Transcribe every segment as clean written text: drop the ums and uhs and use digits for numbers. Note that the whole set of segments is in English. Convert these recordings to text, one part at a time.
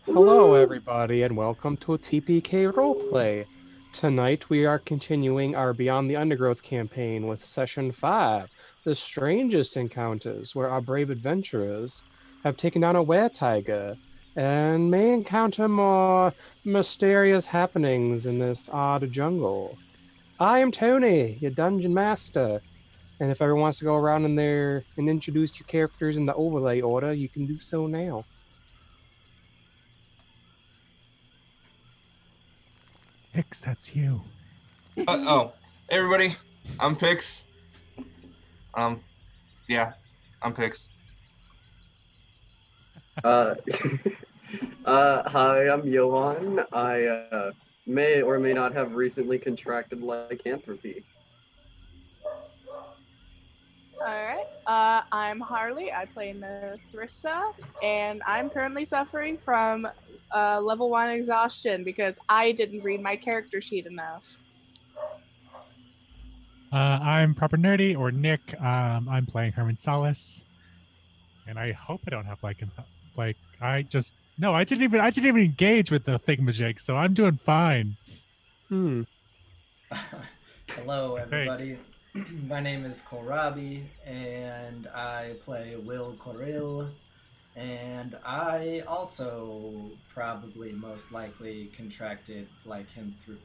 Hello, everybody, and welcome to a TPK Roleplay. Tonight we are continuing our Beyond the Undergrowth campaign with Session 5, The Strangest Encounters, where our brave adventurers have taken down a weretiger and may encounter more mysterious happenings in this odd jungle. I am Tony, your dungeon master, and if everyone wants to go around in there and introduce your characters in the overlay order, you can do so now. Hicks, that's you. Hey everybody, I'm Pix. Um, yeah, I'm Pix. Uh, hi, I'm Johan. I may or may not have recently contracted lycanthropy. Alright. I'm Harley. I play Thrissa, and I'm currently suffering from level 1 exhaustion because I didn't read my character sheet enough. I'm proper nerdy or Nick. I'm playing Herman Salas, and I hope I don't have I didn't even engage with the thingamajig, so I'm doing fine. Hello, I think. everybody. My name is Korabi, and I play Will Coril. And I also probably most likely contracted lycanthropy.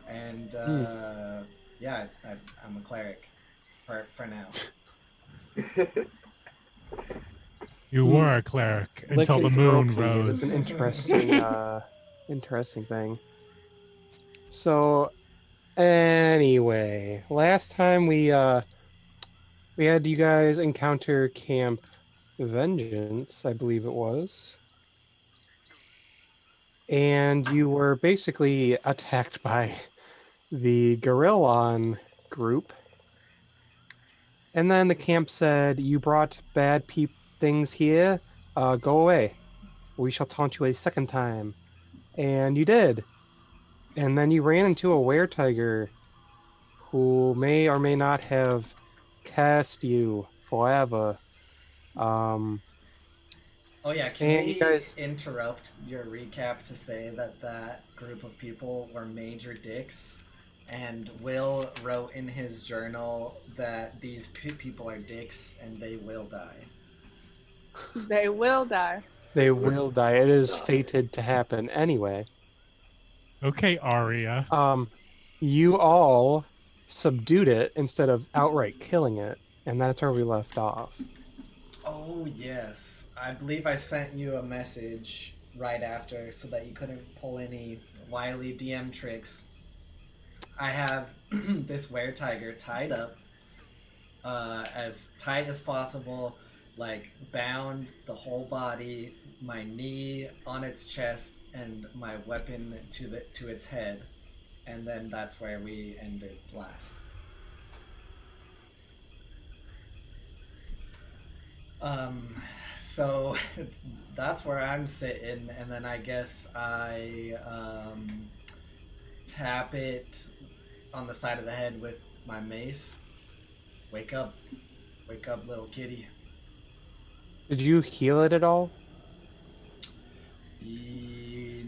And yeah, I'm a cleric for now. You were a cleric until the moon Lycanthropy is an rose. interesting thing. So anyway, last time we had you guys encounter Camp Vengeance, I believe it was. And you were basically attacked by the Gorillon group. And then the camp said, "You brought bad things here. Go away. We shall taunt you a second time." And you did. And then you ran into a weretiger who may or may not have cast you forever. Um, Oh yeah, can and you we guys, interrupt your recap to say that that group of people were major dicks? And Will wrote in his journal that these people are dicks and they will die. They will die. they will die. It is fated to happen anyway. Okay, Aria. You all subdued it instead of outright killing it, and that's where we left off. Oh yes, I believe I sent you a message right after so that you couldn't pull any wily DM tricks. I have this weretiger tied up as tight as possible, like bound the whole body, my knee on its chest, and my weapon to its head, and then that's where we ended last. So that's where I'm sitting, and then I guess I tap it on the side of the head with my mace. Wake up, little kitty. Did you heal it at all?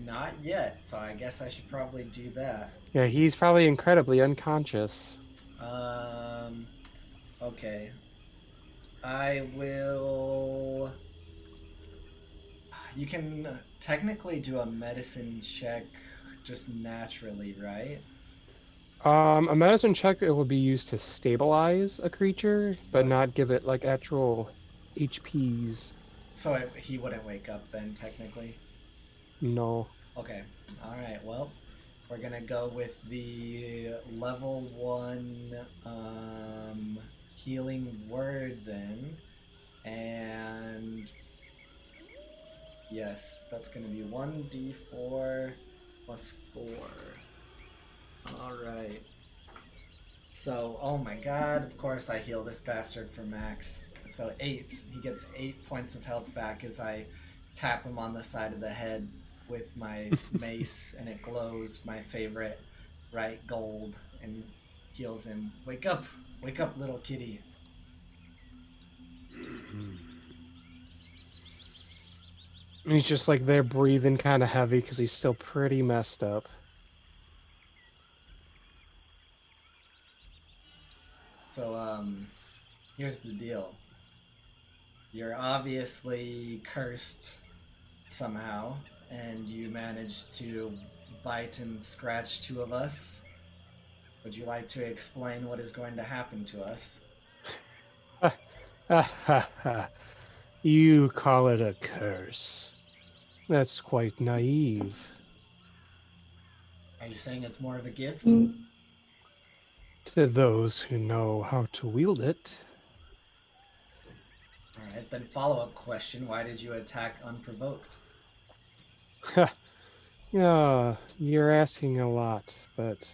Not yet, so I guess I should probably do that. Yeah, he's probably incredibly unconscious. Um, okay. I will. You can technically do a medicine check just naturally, right? A medicine check it will be used to stabilize a creature, but not give it like actual HPs. So he wouldn't wake up then, technically. No. Okay. All right. Well, we're gonna go with the level 1 healing word then, and yes, that's gonna be 1d4 plus 4. All right. So, oh my god, of course I heal this bastard for max. So 8. He gets 8 points of health back as I tap him on the side of the head with my mace, and it glows my favorite bright gold and heals him. Wake up, little kitty. He's just like there breathing kind of heavy because he's still pretty messed up. So, here's the deal. You're obviously cursed somehow, and you managed to bite and scratch two of us. Would you like to explain what is going to happen to us? Ha ha ha. You call it a curse. That's quite naive. Are you saying it's more of a gift? To those who know how to wield it. Alright, then follow-up question. Why did you attack unprovoked? Yeah, you're asking a lot, but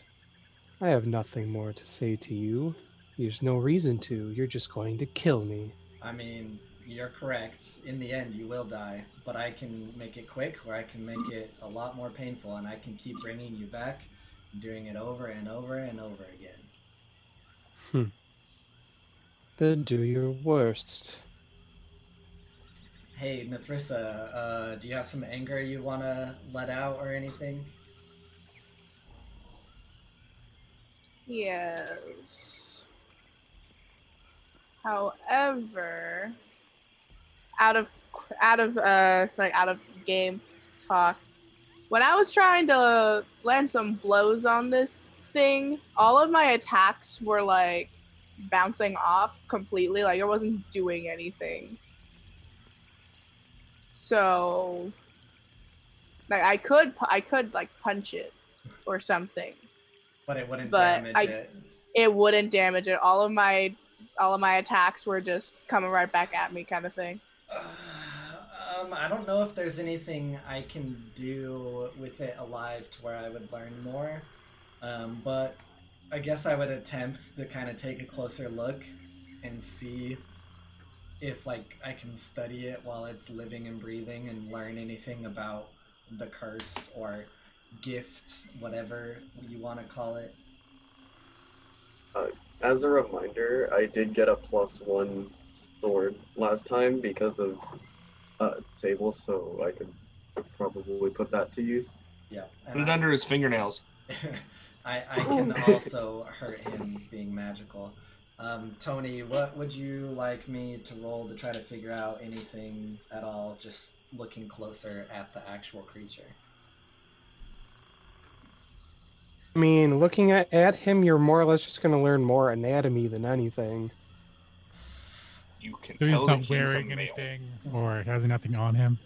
I have nothing more to say to you. There's no reason to. You're just going to kill me. I mean, you're correct. In the end, you will die, but I can make it quick, or I can make it a lot more painful, and I can keep bringing you back, doing it over and over and over again. Hmm. Then do your worst. Hey, Nathrissa, do you have some anger you want to let out or anything? Yes. However, out of game talk, when I was trying to land some blows on this thing, all of my attacks were like bouncing off completely. Like it wasn't doing anything. So, like I could like punch it or something, But it wouldn't but damage it. it wouldn't damage it. All of my attacks were just coming right back at me, kind of thing. I don't know if there's anything I can do with it alive to where I would learn more. But I guess I would attempt to kind of take a closer look and see if like I can study it while it's living and breathing and learn anything about the curse or gift, whatever you want to call it. As a reminder, I did get a +1 sword last time because of table, so I could probably put that to use. Yeah. Put it under his fingernails. I can also hurt him being magical. Tony, what would you like me to roll to try to figure out anything at all, just looking closer at the actual creature? I mean, looking at him, you're more or less just going to learn more anatomy than anything. You can So he's tell that not he's wearing a male. anything or has nothing on him.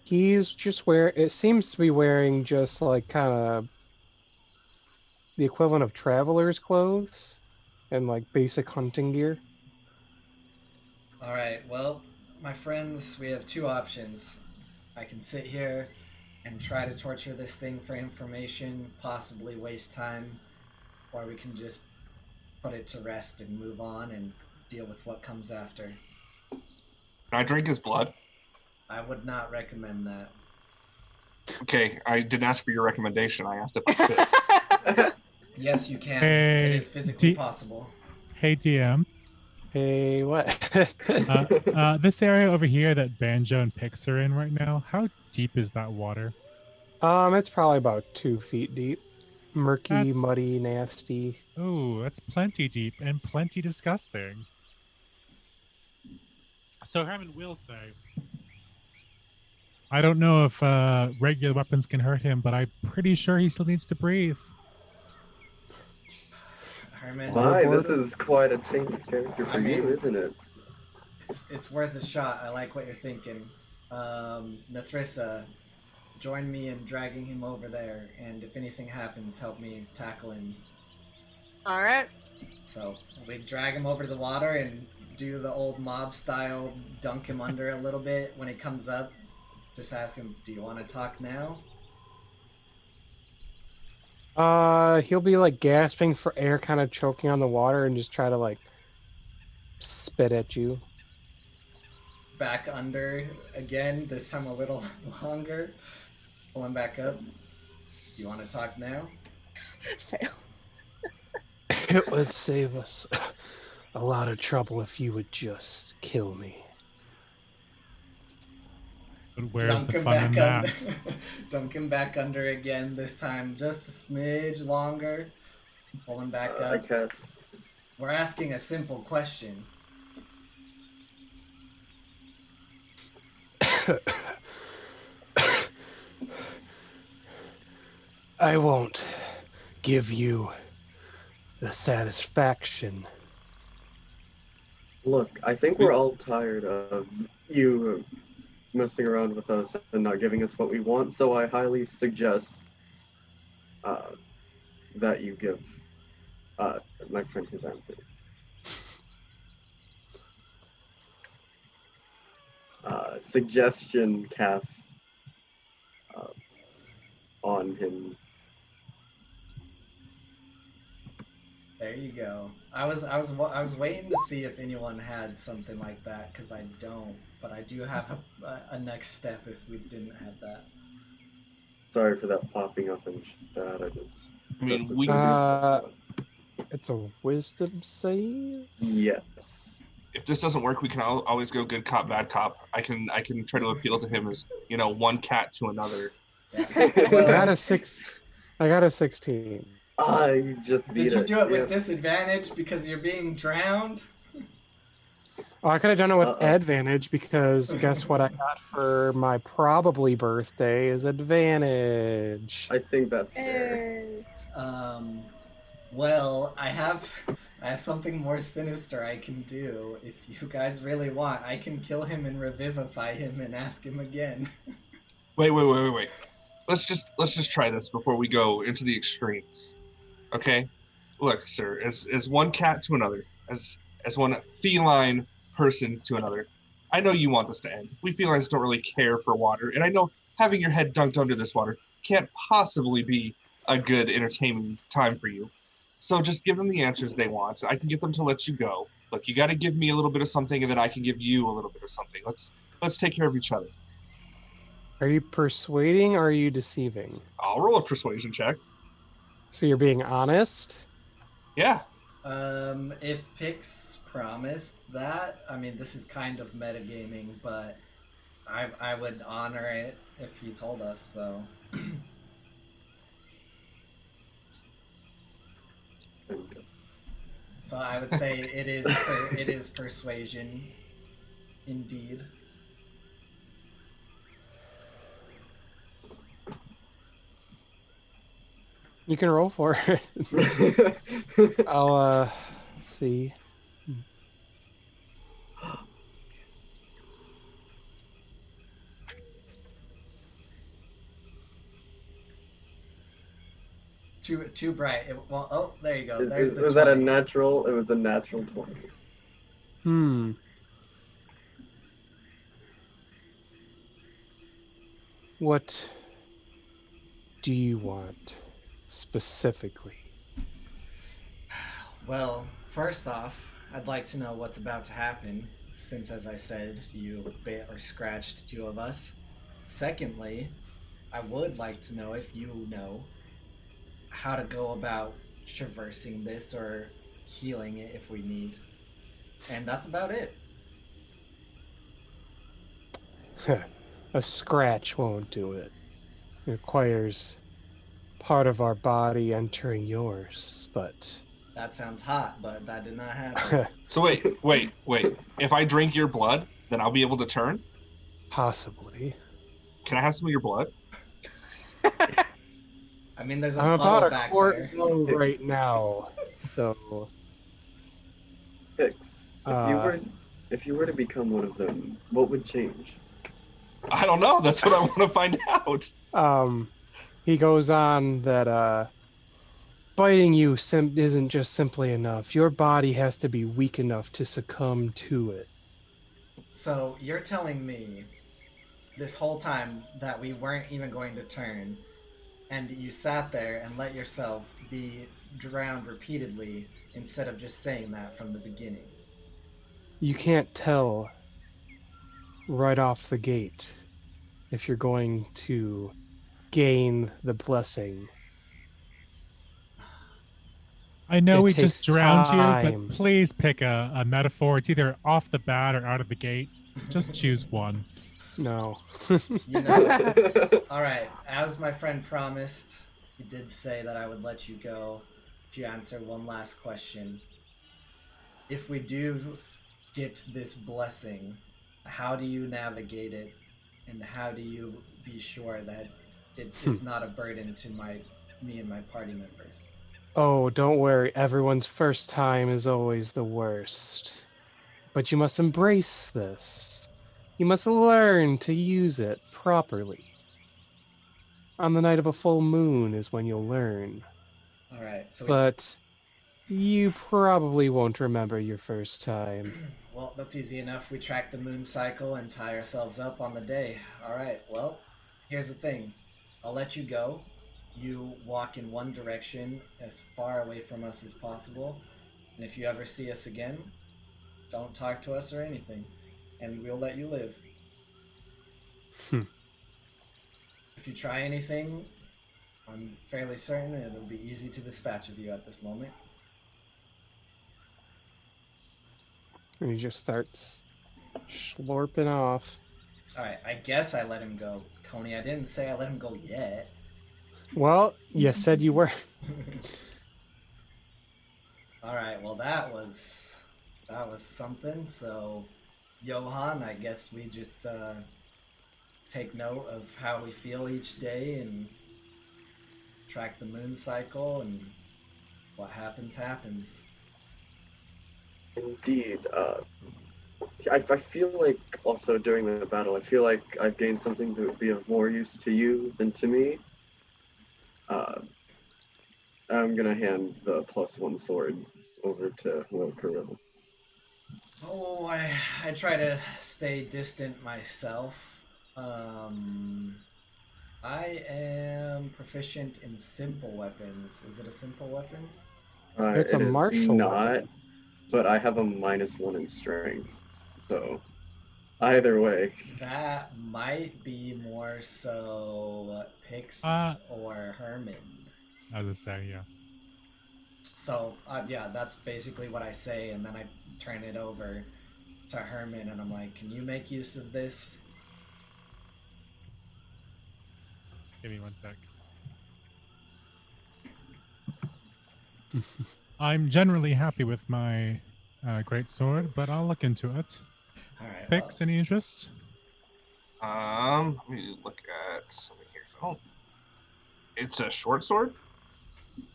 He's just it seems to be wearing just like kind of the equivalent of traveler's clothes and like basic hunting gear. Alright, well, my friends, we have two options. I can sit here and try to torture this thing for information, possibly waste time, or we can just put it to rest and move on and deal with what comes after. Can I drink his blood? I would not recommend that. Okay, I didn't ask for your recommendation. I asked if I could. Yes, you can. Hey, it is physically possible. Hey, DM. Hey, what? This area over here that Banjo and Pix are in right now, how deep is that water? It's probably about 2 feet deep. Murky, That's- muddy, nasty. Oh, that's plenty deep and plenty disgusting. So Herman will say, I don't know if regular weapons can hurt him, but I'm pretty sure he still needs to breathe. Herman, My, this is quite a change of character for I mean- you, isn't it? it's worth a shot. I like what you're thinking. Nathrissa, join me in dragging him over there, and if anything happens, help me tackle him. All right. So we drag him over to the water and do the old mob style, dunk him under a little bit. When he comes up, just ask him, do you want to talk now? He'll be like gasping for air, kind of choking on the water, and just try to like spit at you. Back under again, this time a little longer. Pull him back up. You want to talk now? Fail. It would save us a lot of trouble if you would just kill me. But where's the fun in under, that? dunk him back under again. This time, just a smidge longer. Pull him back I up. cast. We're asking a simple question. I won't give you the satisfaction. Look, I think we're all tired of you messing around with us and not giving us what we want, so I highly suggest that you give my friend his answers. Suggestion cast on him. There you go. I was waiting to see if anyone had something like that because I don't, but I do have a next step if we didn't have that. Sorry for that popping up and that. I mean, that's we- It's a wisdom save? yes. If this doesn't work, we can always go good cop, bad cop. I can try to appeal to him as, you know, one cat to another. Yeah. I Well, got a 16. I just beat did you it. do it with Yeah. disadvantage because you're being drowned? Oh, I could have done it with Uh-oh. advantage because guess what I got for my probably birthday is advantage. I think that's fair. Hey. Well, I have something more sinister I can do. If you guys really want, I can kill him and revivify him and ask him again. Wait. Let's just try this before we go into the extremes. Okay? Look, sir, as one cat to another, as one feline person to another, I know you want this to end. We felines don't really care for water, and I know having your head dunked under this water can't possibly be a good entertaining time for you. So just give them the answers they want. I can get them to let you go. Look, you got to give me a little bit of something, and then I can give you a little bit of something. Let's take care of each other. Are you persuading or are you deceiving? I'll roll a persuasion check. So you're being honest? Yeah. If Pix promised that, I mean, this is kind of metagaming, but I would honor it if he told us, so. So I would say it is persuasion, indeed. You can roll for it. I'll see. Too bright. Well, oh, there you go. Was There's the that a 20. natural? It was a natural 20. What do you want specifically? Well, first off, I'd like to know what's about to happen, since, as I said, you bit or scratched two of us. Secondly, I would like to know if you know how to go about traversing this or healing it if we need. And that's about it. A scratch won't do it. It requires part of our body entering yours, but... That sounds hot, but that did not happen. So wait. If I drink your blood, then I'll be able to turn? Possibly. Can I have some of your blood? I mean, there's a I'm puddle about a back quart there. low right now, so... Pix, if you were to become one of them, what would change? I don't know. That's what I want to find out. He goes on that, biting you isn't just simply enough. Your body has to be weak enough to succumb to it. So you're telling me this whole time that we weren't even going to turn, and you sat there and let yourself be drowned repeatedly instead of just saying that from the beginning. You can't tell right off the gate if you're going to gain the blessing. I know It we just takes drowned time. you, but please pick a metaphor. It's either off the bat or out of the gate. Just choose one. No. You know, all right. As my friend promised, he did say that I would let you go if you answer one last question. If we do get this blessing, how do you navigate it, and how do you be sure that it is not a burden to me and my party members? Oh, don't worry. Everyone's first time is always the worst. But you must embrace this. You must learn to use it properly. On the night of a full moon is when you'll learn. All right. So But you probably won't remember your first time. well, that's easy enough. We track the moon cycle and tie ourselves up on the day. All right. Well, here's the thing. I'll let you go. You walk in one direction as far away from us as possible. And if you ever see us again, don't talk to us or anything. And we'll let you live. Hmm. If you try anything, I'm fairly certain it'll be easy to dispatch of you at this moment. And he just starts slurping off. Alright, I guess I let him go. Tony, I didn't say I let him go yet. Well, you said you were. Alright, well that was something. So Johan, I guess we just take note of how we feel each day and track the moon cycle, and what happens happens. Indeed. I feel like also during the battle, I feel like I've gained something that would be of more use to you than to me. I'm gonna hand the +1 sword over to Will. Oh, I try to stay distant myself. I am proficient in simple weapons. Is it a simple weapon? It's a It is martial not, weapon. but I have a -1 in strength, so either way. That might be more so Pix or Herman. I was gonna say, yeah. So, yeah, that's basically what I say, and then I turn it over to Herman, and I'm like, can you make use of this? Give me one sec. I'm generally happy with my great sword, but I'll look into it. All right. Pix, any interest? Let me look at something here. Oh, it's a short sword.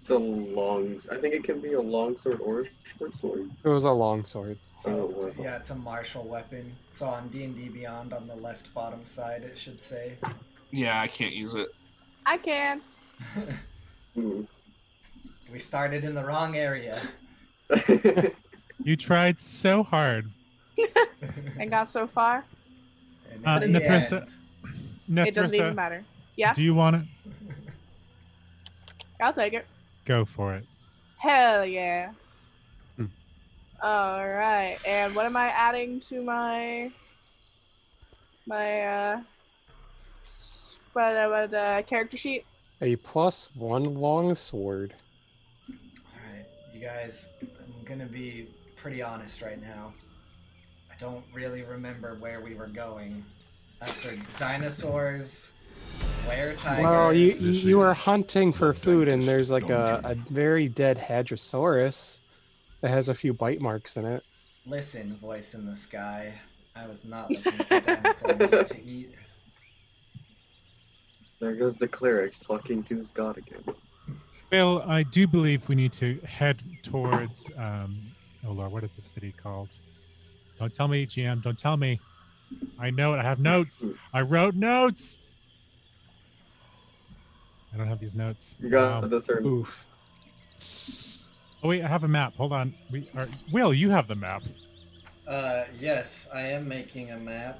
It's a long. I think it can be a long sword or a short sword. It was a long sword. So, yeah, it's a martial weapon. So on D&D Beyond, on the left bottom side, it should say. Yeah, I can't use it. I can. We started in the wrong area. You tried so hard. And got so far. And in the Nethrissa, end, It doesn't even matter. Yeah, do you want it? I'll take it. Go for it. Hell yeah. Hmm. All right. And what am I adding to my character sheet? A +1 long sword. Alright, you guys, I'm gonna be pretty honest right now. I don't really remember where we were going. After dinosaurs, weretigers... Well, you were hunting for food, and there's like a very dead Hadrosaurus that has a few bite marks in it. Listen, voice in the sky. I was not looking for dinosaur meat to eat. There goes the cleric talking to his god again. Bill, I do believe we need to head towards. Oh Lord, what is the city called? Don't tell me, GM. Don't tell me. I know it. I have notes. I wrote notes. I don't have these notes. You got this, Herman. Oof. Oh wait, I have a map. Hold on. Will, you have the map. Yes, I am making a map.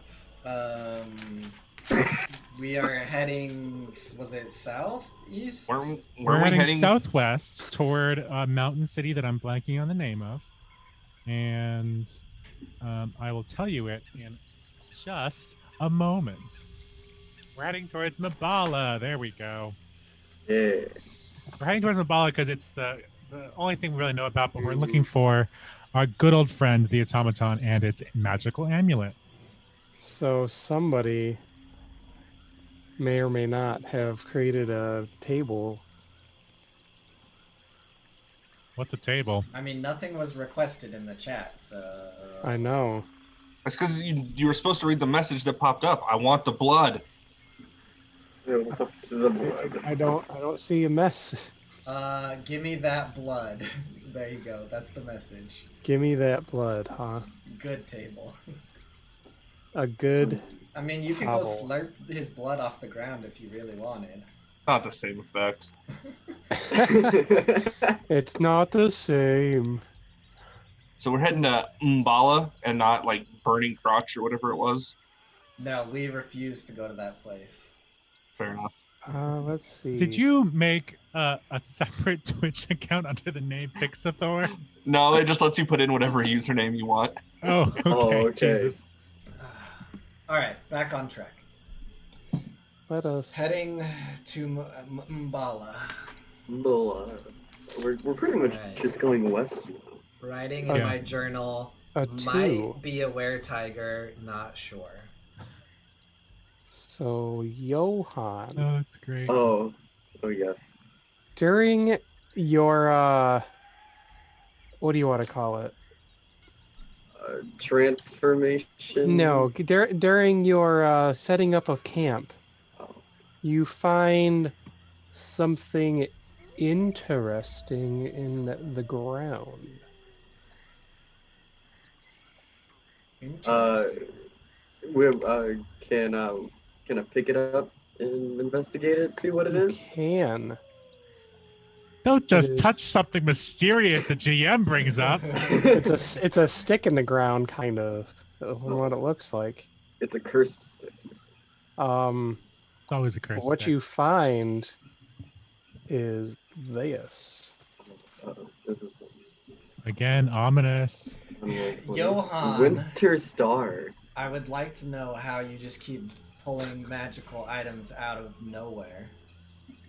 We are heading, was it south? East? We're heading southwest toward a mountain city that I'm blanking on the name of. And I will tell you it in just a moment. We're heading towards Mabala. There we go. Yeah. We're heading towards Mabala because it's the only thing we really know about, but we're looking for our good old friend, the automaton, and its magical amulet. So somebody may or may not have created a table. What's a table? I mean, nothing was requested in the chat, so. I know. That's because you were supposed to read the message that popped up. I want the blood. The blood. I don't see a mess. Give me that blood. There you go. That's the message. Give me that blood, huh? Good table. A good. I mean, you could go Hobble. slurp his blood off the ground if you really wanted. Not the same effect. It's not the same. So we're heading to Mbala and not like Burning Crotch or whatever it was. No, we refuse to go to that place. Fair enough. Let's see. Did you make a separate Twitch account under the name Pixathor? No, it just lets you put in whatever username you want. Oh, okay. Oh, okay. Jesus. All right, back on track. Let us. Heading to Mbala. Well, we're pretty much Right. just going west. Writing in Yeah. my journal. A Might 2. be a weretiger, not sure. So Johann, Oh, it's great. Oh yes. during your what do you want to call it? Transformation. No, during your setting up of camp, Oh. you find something interesting in the ground. Interesting. We can I pick it up and investigate it? See what it You is? can. Don't just is- touch something mysterious the GM brings up. It's a stick in the ground, kind of what it looks like. It's a cursed stick. It's always a curse. What stick. you find is this. This is Again, ominous. Johann. Winter Star. I would like to know how you just keep pulling magical items out of nowhere.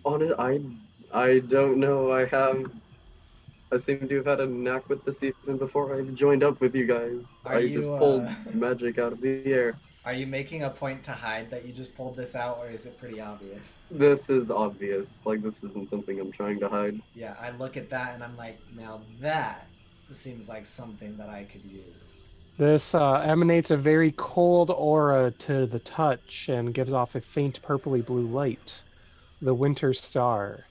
I don't know. I seem to have had a knack with this even before I joined up with you guys. Are I you, just pulled magic out of the air. Are you making a point to hide that you just pulled this out, or is it pretty obvious? This is obvious. Like, this isn't something I'm trying to hide. Yeah, I look at that and I'm like, now that seems like something that I could use. This emanates a very cold aura to the touch and gives off a faint purpley blue light. The Winter Star.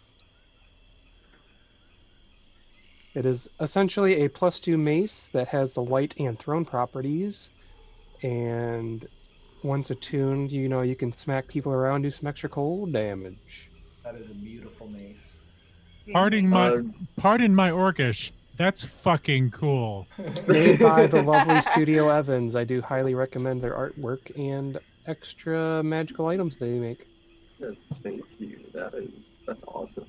It is essentially a +2 mace that has the light and thrown properties, and once attuned, you can smack people around, do some extra cold damage. That is a beautiful mace. Pardon Uh, my orcish. That's fucking cool. Made by the lovely Studio Evans. I do highly recommend their artwork and extra magical items they make. Yes, thank you. That's awesome.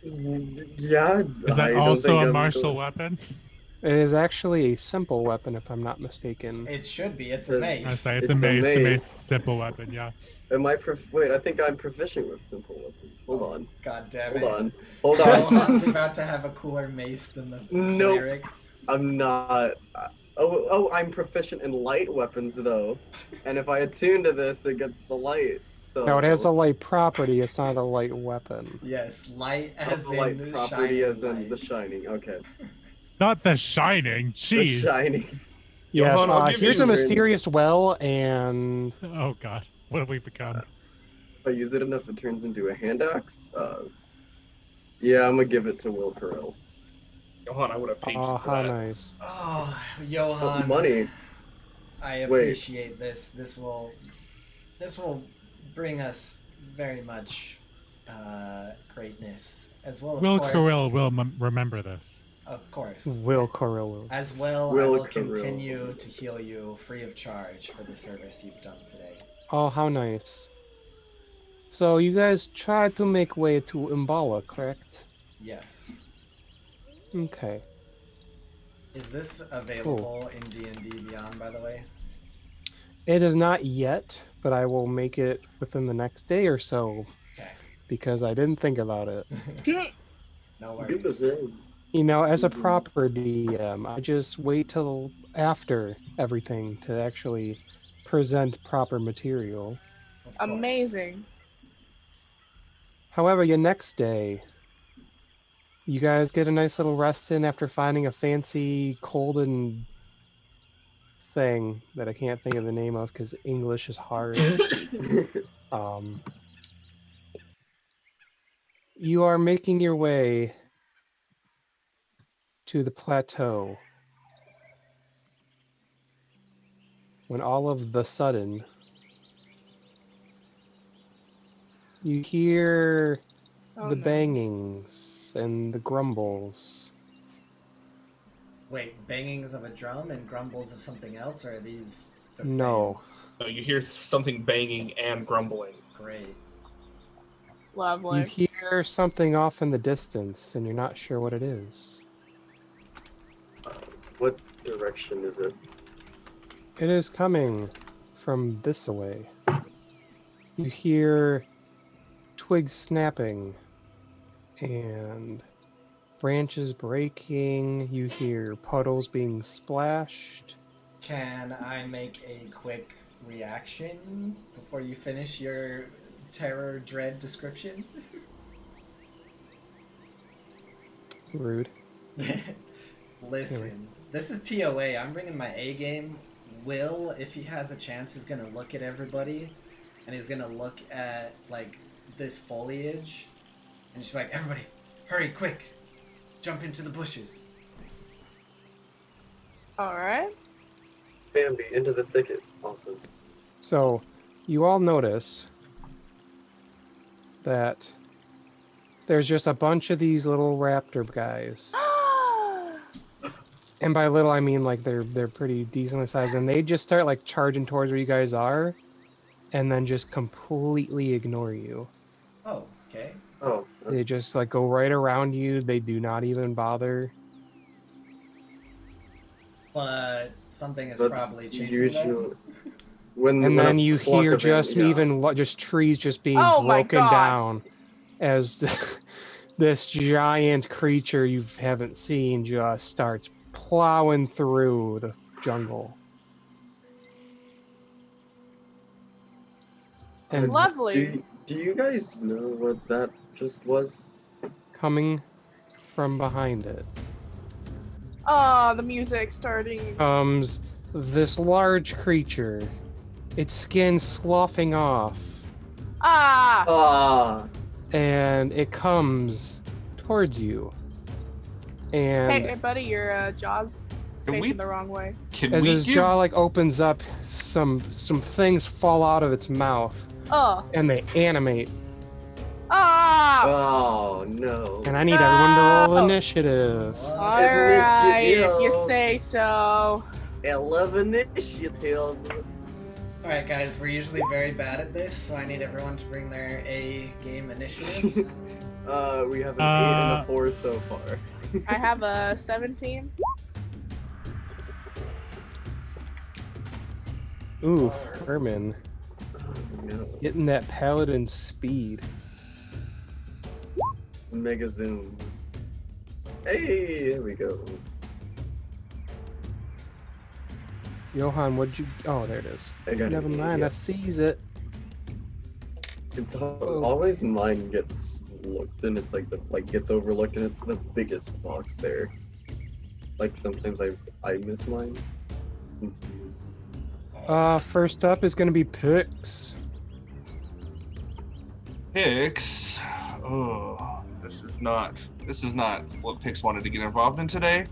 Yeah. Is that I don't also think a I'm martial going- weapon? It is actually a simple weapon, if I'm not mistaken. It should be. It's a I I mace. say It's it's a a mace. mace. Simple weapon. Yeah. Wait, I think I'm proficient with simple weapons. Hold on. God damn Hold it. on. Hold on. Johan's about to have a cooler mace than the Nope. cleric. I'm not. I'm proficient in light weapons though, and if I attune to this, it gets the light. So No, it has a light property, it's not a light weapon. Yes, light Oh, as the in light property, shining as in light. the shining. Okay, Not the shining. the Jeez. shining. Yes, Johann, I'll give here's you- a mysterious well, and Oh god. What have we become? If I use it enough, it turns into a hand axe. Yeah, I'm gonna give it to Will Carell. Johann, I would have paid you for how that. nice. Oh, Oh, Johan. money. I Wait. appreciate this. This will bring us very much greatness, as well. Of Will course, Corell will remember this. Of course. Will Corillo. As well, I Will will Carell. continue to heal you free of charge for the service you've done today. Oh, how nice. So you guys tried to make way to Umbala, correct? Yes. Okay. Is this available in D&D Beyond, by the way? It is not yet, but I will make it within the next day or so Okay. because I didn't think about it. No Give us worries. in. You know, as a proper DM, I just wait till after everything to actually present proper material. Of course. Amazing. However, the next day, you guys get a nice little rest in after finding a fancy golden thing that I can't think of the name of because English is hard. Um, you are making your way to the plateau when all of the sudden you hear Oh, the no. bangings and the grumbles. Wait, bangings of a drum and grumbles of something else, or are these the No. So you hear something banging and grumbling. same? Great. Lovely. You hear something off in the distance and you're not sure what it is. What direction is it? It is coming from this away. You hear twigs snapping and branches breaking. You hear puddles being splashed. Can I make a quick reaction before you finish your terror dread description? Rude. Listen, this is TOA. I'm bringing my A game. Will, if he has a chance, is gonna look at everybody, and he's gonna look at like this foliage, and he's like, "Everybody, hurry, quick, jump into the bushes." Alright. Bambi, into the thicket. Awesome. So, you all notice that there's just a bunch of these little raptor guys. And by little, I mean like they're pretty decently sized, and they just start like charging towards where you guys are, and then just completely ignore you. Oh, okay. Oh, They just like go right around you. They do not even bother. But something is but probably chasing usually, them. when And when then a you flock hear of them- just yeah. even just trees just being Oh my broken God. down as this giant creature you haven't seen just starts plowing through the jungle. And Lovely. Do you guys know what that just was? coming from behind it Oh, the music starting. comes this large creature, its skin sloughing off, Ah! Ah, and it comes towards you. And Hey, buddy, your jaw's Can facing we, the wrong way. can as we his give... jaw like opens up, some things fall out of its mouth, Oh. and they animate. Ah! oh no. And I need everyone to roll No! initiative. Alright, if you Initiative. say so. 11 initiative. Alright, guys, we're usually very bad at this, so I need everyone to bring their A game initiative. We have an 8 and a 4 so far. I have a 17. Oof, Herman. No. Getting that paladin speed. Mega zoom. Hey, there we go. Johan, what'd you... Oh, there it is. I got Never it. mind, Yeah. I sees it. It's always mine gets looked and it's like gets overlooked and it's the biggest box there. Like sometimes I miss mine. First up is gonna be Pix. Pix. Oh, this is not what Pix wanted to get involved in today.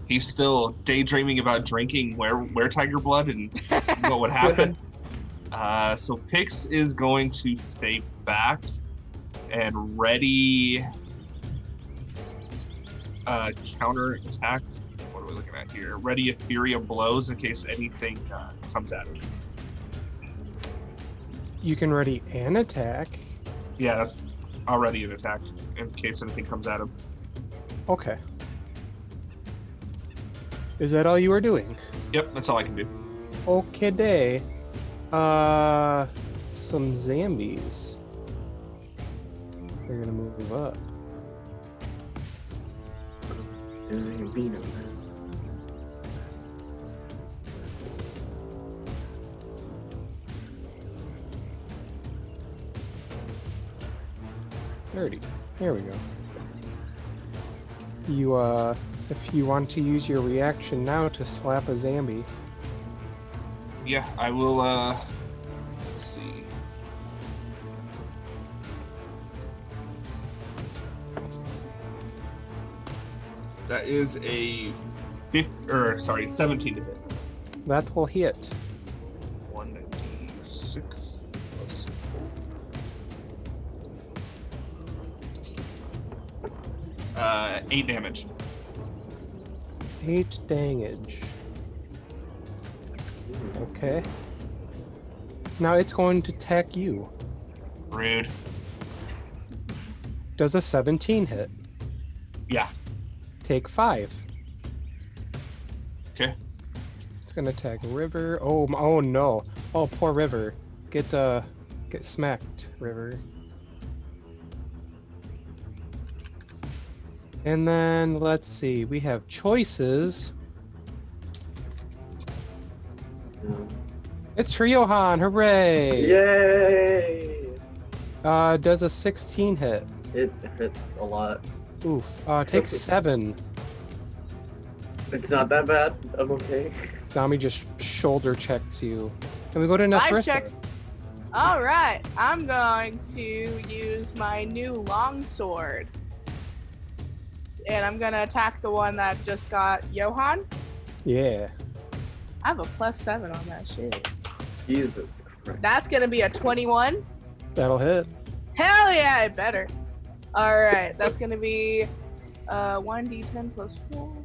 He's still daydreaming about drinking weretiger blood and seeing what would happen. So Pix is going to stay back and ready counter attack. What are we looking at here? Ready Etheria blows in case anything comes at him. You can ready an attack. Yeah, that's already an attack in case anything comes at him. Okay. Is that all you are doing? Yep, that's all I can do. Okay, day. Some zombies. They're gonna move up. There's a bean on this. $30. There we go. You, if you want to use your reaction now to slap a zombie. Yeah, I will, let's see. That is a 17 to hit. That will hit. 1d6 plus 8 damage. 8 damage. Okay. Now it's going to attack you. Rude. Does a 17 hit? Yeah. Take 5. Okay. It's gonna attack River. Oh no. Oh, poor River. Get smacked, River. And then let's see. We have choices. No. It's for Johan. Hooray! Yay! Does a 16 hit? It hits a lot. Oof. Take 7. It's not that bad. I'm okay. Zombie just shoulder checks you. And we go to Vibe Nethrissa. check. All right, I'm going to use my new longsword, and I'm gonna attack the one that just got Johan. Yeah. I have a +7 on that shit. Jesus Christ. That's gonna be a 21. That'll hit. Hell yeah, I better. All right, that's gonna be 1d10 plus 4.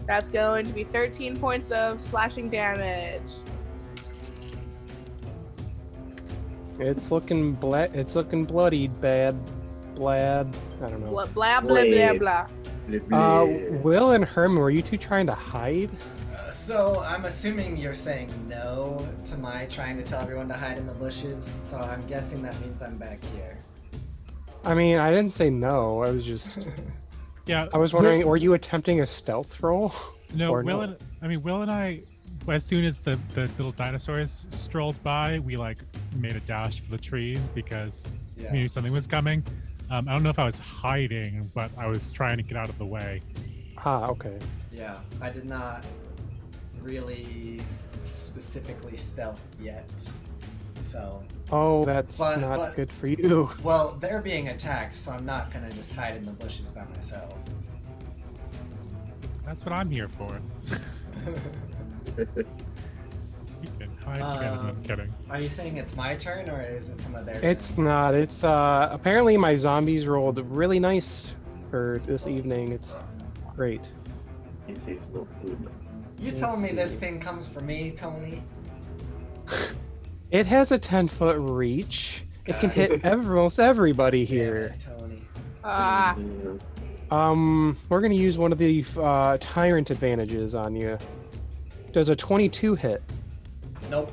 That's going to be 13 points of slashing damage. It's looking it's looking bloodied, bad, blad. I don't know. Blah blah blah blah blah. Will and Herman, were you two trying to hide? So I'm assuming you're saying no to my trying to tell everyone to hide in the bushes. So I'm guessing that means I'm back here. I mean, I didn't say no. I was just. Yeah. I was wondering, were you attempting a stealth roll? No, Or Will no? Will and I, as soon as the little dinosaurs strolled by, we like made a dash for the trees because Yeah. we knew something was coming. I don't know if I was hiding, but I was trying to get out of the way. Ah, okay. Yeah. I did not really specifically stealth yet. So, Oh, that's But- not but- good for you. well, they're being attacked, so I'm not gonna just hide in the bushes by myself. That's what I'm here for. You can hide together. No, I'm kidding. Are you saying it's my turn or is it some of their It's turn? not. It's apparently my zombies rolled really nice for this evening. It's great. He sees no food. You telling me Let's this see. thing comes for me, Tony? It has a 10-foot reach. It can hit almost everybody here. Damn it, Tony. Ah, We're gonna use one of the tyrant advantages on you. Does a 22 hit? Nope.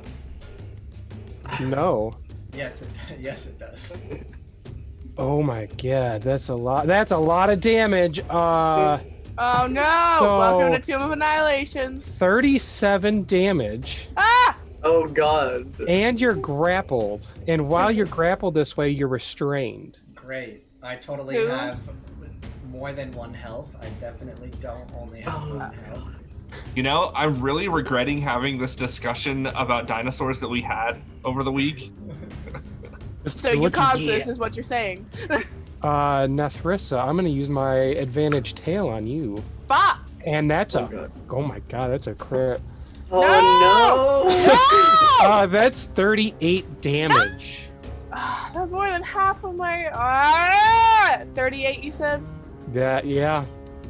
No. Yes, it does. Oh my god, that's a lot. That's a lot of damage. oh no! So- Welcome to Tomb of Annihilations. 37 damage, Ah! Oh god. and you're grappled. And while you're grappled this way, you're restrained. Great. I totally Who's- have more than 1 health. I definitely don't only have Oh, 1 health. You know, I'm really regretting having this discussion about dinosaurs that we had over the week. So you Look- caused yeah. this, is what you're saying. Nethrissa, I'm gonna use my advantage tail on you. Fuck! And that's Oh a. god. Oh my god, that's a crit. Oh No! That's 38 damage. Ah, that was more than half of my. 38, you said? Yeah.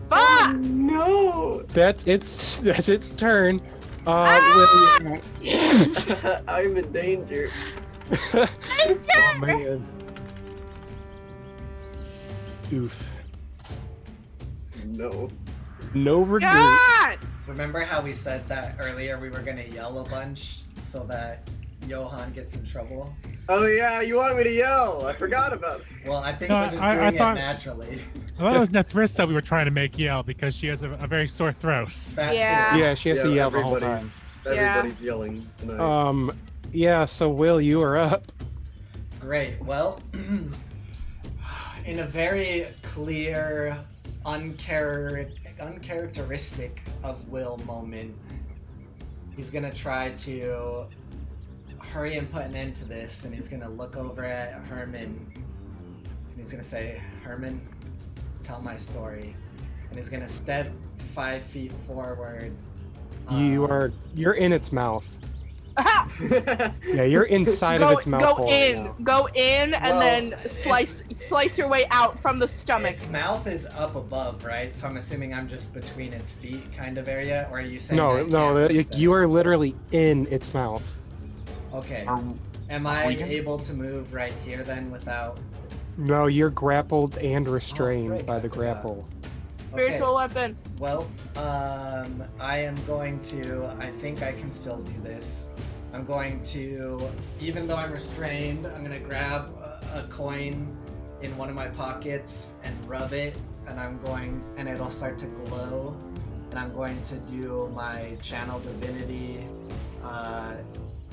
Fuck! no! That's its turn. Ah! Will- No! I'm in danger. oh man. Oof. No. No regret. God! Remember how we said that earlier we were gonna yell a bunch so that Johan gets in trouble? Oh yeah, you want me to yell? I forgot about it. Well, I think No, we're just I doing thought- it naturally. I thought it was Nethrissa we were trying to make yell because she has a very sore throat. That Yeah. too. Yeah, she has to yell the whole time. Everybody's yelling tonight. Yeah, so Will, you are up. Great. Well, in a very clear, uncharacteristic of Will moment, he's gonna try to hurry and put an end to this, and he's gonna look over at Herman, and he's gonna say, "Herman, tell my story." And he's gonna step 5 feet forward. You're in its mouth. Aha! Yeah, you're inside of its mouth. Go hole in, right now. go in, and Well, then slice your way out from the stomach. Its mouth is up above, right? So I'm assuming I'm just between its feet kind of area, or are you saying No, I no, can't move you them? are literally in its mouth. Okay. Are- Am I we can- able to move right here then without... No, you're grappled and restrained frick, by I the forgot. grapple. Spiritual weapon. Well, I am going to... I think I can still do this. I'm going to... Even though I'm restrained, I'm going to grab a coin in one of my pockets and rub it, and it'll start to glow. And I'm going to do my channel divinity,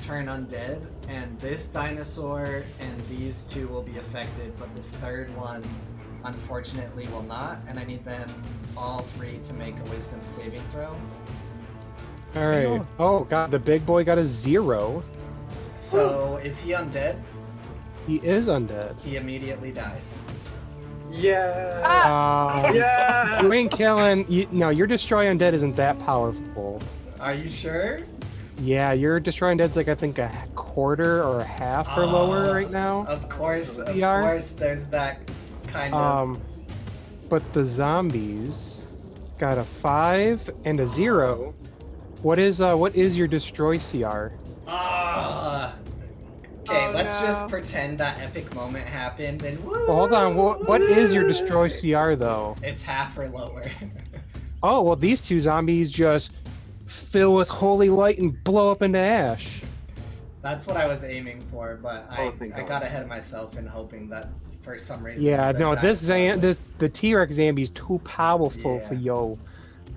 turn undead, and this dinosaur and these two will be affected, but this third one unfortunately will not, and I need them all three to make a wisdom saving throw. All right. Oh god, the big boy got a 0. So is he undead? He is undead. He immediately dies. Yeah. Yeah. You ain't killing. No, your destroy undead isn't that powerful. Are you sure? Yeah, your destroy undead's like I think a quarter or a half or lower right now. Of course, PR? there's that kind of... But the zombies got a 5 and a 0. What is your destroy CR? Okay, Oh, let's no. just pretend that epic moment happened and woo! Well, hold on. What is your destroy CR though? It's half or lower. Oh well, these two zombies just fill with holy light and blow up into ash. That's what I was aiming for, but I thank God. got ahead of myself in hoping that for some reason. Yeah, the no, dinosaur the T-Rex zombie's too powerful Yeah. for yo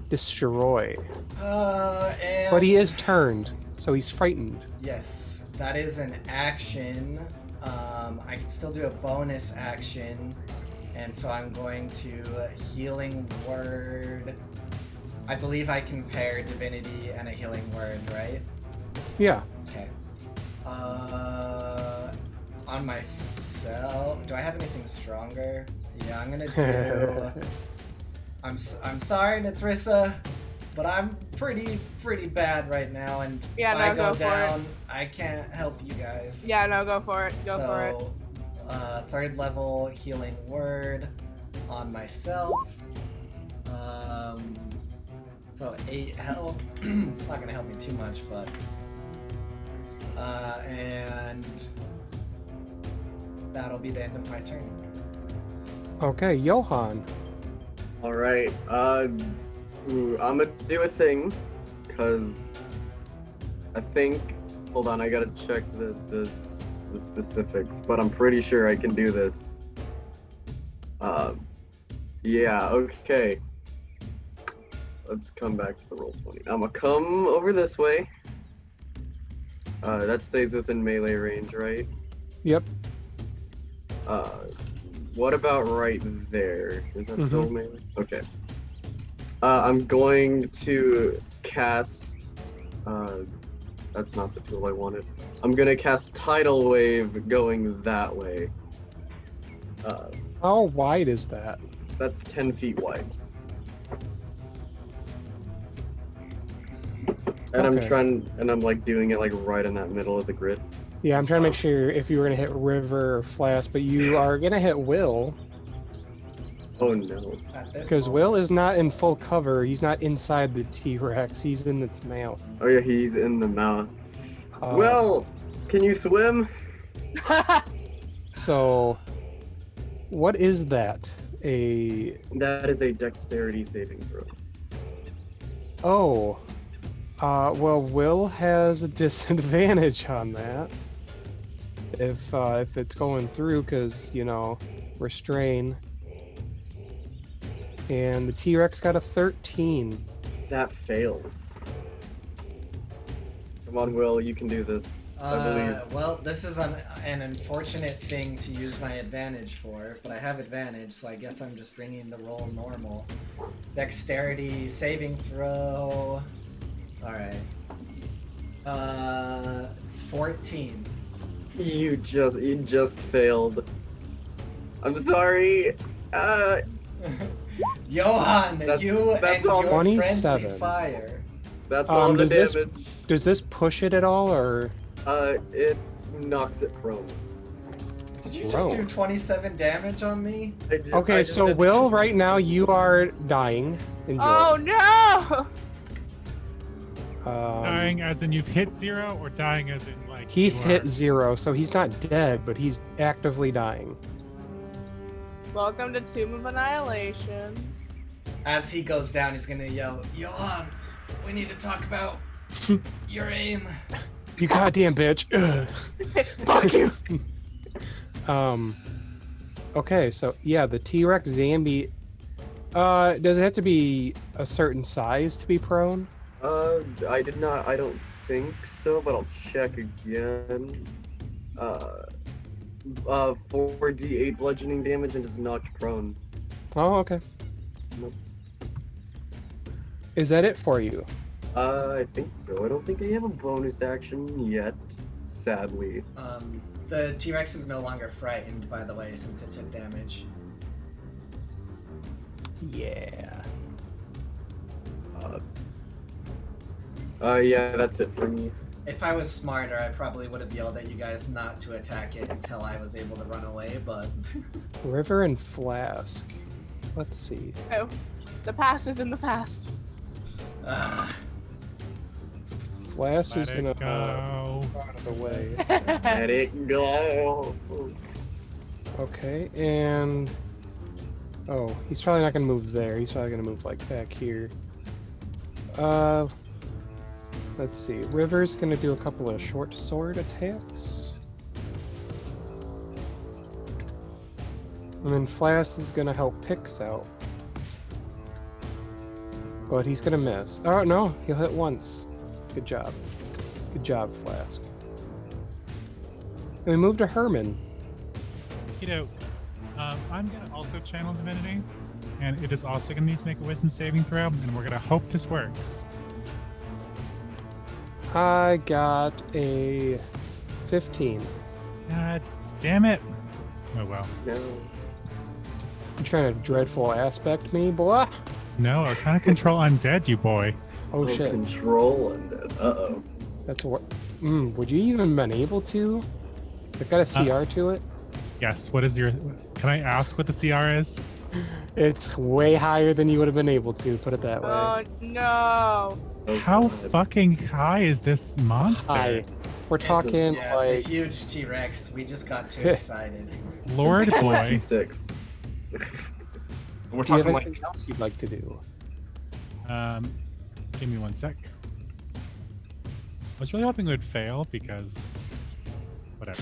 destroy. and But he is turned, so he's frightened. Yes, that is an action. I can still do a bonus action, and so I'm going to healing word. I believe I can pair divinity and a healing word, right? Yeah. Okay. On myself, do I have anything stronger? Yeah, I'm gonna do. I'm sorry, Nethrissa, but I'm pretty bad right now, and Yeah, if I no, go go for it. down, I can't help you guys. Yeah, no, go for it. Go for it. So, 3rd level healing word on myself. So 8 health. It's not gonna help me too much, but and that'll be the end of my turn. Okay, Johan. All right. I'm gonna do a thing, cause I think. Hold on, I gotta check the specifics, but I'm pretty sure I can do this. Yeah. Okay. Let's come back to the roll 20. I'm gonna come over this way. That stays within melee range, right? Yep. What about right there? Is that still Mhm. melee? Okay. I'm going to cast. That's not the tool I wanted. I'm gonna cast Tidal Wave going that way. How wide is that? That's 10 feet wide. And Okay. I'm like doing it like right in that middle of the grid. Yeah, I'm trying to make sure if you were gonna hit River or Flask, but you are gonna hit Will Oh no. At this because moment- Will is not in full cover. He's not inside the T-Rex. He's in its mouth. Oh yeah, he's in the mouth. Uh, Well, can you swim? so what is that? That is a dexterity saving throw. Oh, well, Will has a disadvantage on that if it's going through, because restrain. And the T-Rex got a 13. That fails. Come on, Will, you can do this. I believe. Well, this is an unfortunate thing to use my advantage for, but I have advantage, so I guess I'm just bringing the roll normal. Dexterity saving throw. Alright. 14. You just failed. I'm sorry. Johan, That's you and all. your 27. friendly fire. That's all the does damage. Does this push it at all, or? It knocks it prone. Did you just do Bro. 27 damage on me? Okay, so Will, right now you are dying. Enjoy. Oh no! Dying as in you've hit 0, or dying as in like He you hit are- 0, so he's not dead, but he's actively dying. Welcome to Tomb of Annihilations. As he goes down, he's gonna yell, Johan, we need to talk about your aim. You goddamn bitch. Ugh. Fuck you. Okay, so yeah, the T-Rex Zambi. Does it have to be a certain size to be prone? I don't think so, but I'll check again. 4d8 bludgeoning damage and is knocked prone. Oh, okay. Nope. Is that it for you? I think so. I don't think I have a bonus action yet, sadly. The T-Rex is no longer frightened, by the way, since it took damage. Yeah. Yeah, that's it for me. If I was smarter, I probably would have yelled at you guys not to attack it until I was able to run away, but... River and Flask. Let's see. Oh, the past is in the past. Flask Let is it gonna go. out of the way. Let it go. Okay, and oh, he's probably not gonna move there. He's probably gonna move like back here. Let's see. River's gonna do a couple of short sword attacks, and then Flask is gonna help Pix out, but he's gonna miss. Oh no, he'll hit once. Good job. Good job, Flask. And we move to Herman. I'm gonna also channel divinity, and it is also gonna need to make a wisdom saving throw, and we're gonna hope this works. I got a 15. God damn it! Oh well. No. You trying to dreadful aspect me, boy? No, I was trying to control undead, you boy. Oh shit. Control and uh-oh. That's what. Would you even been able to? Has it got a CR to it? Yes. What is your? Can I ask what the CR is? It's way higher than you would have been able to. Put it that way. Oh no! How fucking high is this monster? High. We're talking Yeah, like. it's a huge T-Rex. We just got too excited. Lord boy. 26. We're Do you have talking like anything else you'd like to do? Give me 1 sec. I was really hoping it would fail because whatever.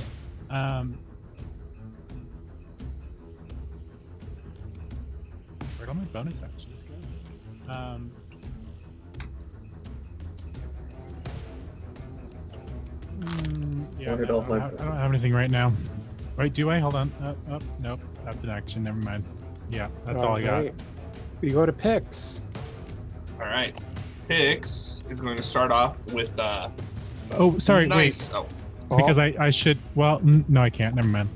Where'd all my bonus actions go? Yeah, Where did no, all my- I don't have anything right now. Wait, do I? Hold on. Nope. That's an action. Never mind. Yeah, that's all I got. Alright. We go to Pix. all right. Pix is going to start off with Oh, sorry. nice. Wait. Oh, Because I should. Well, no, I can't. Never mind.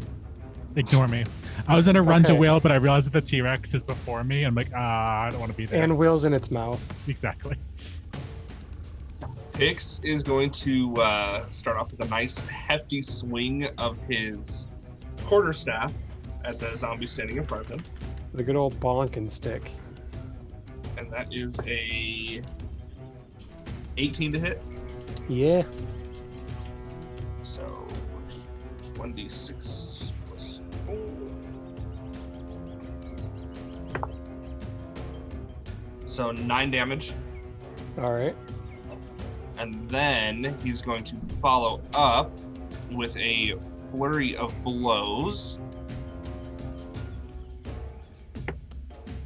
Ignore me. I was gonna run to Okay. Will, but I realized that the T-Rex is before me. I'm like, I don't want to be there. And Will's in its mouth. Exactly. Pix is going to start off with a nice hefty swing of his quarterstaff at the zombie standing in front of him, The good old bonking stick. and that is a 18 to hit. Yeah. So 1d6 plus 4. So 9 damage, Alright. and then he's going to follow up with a flurry of blows.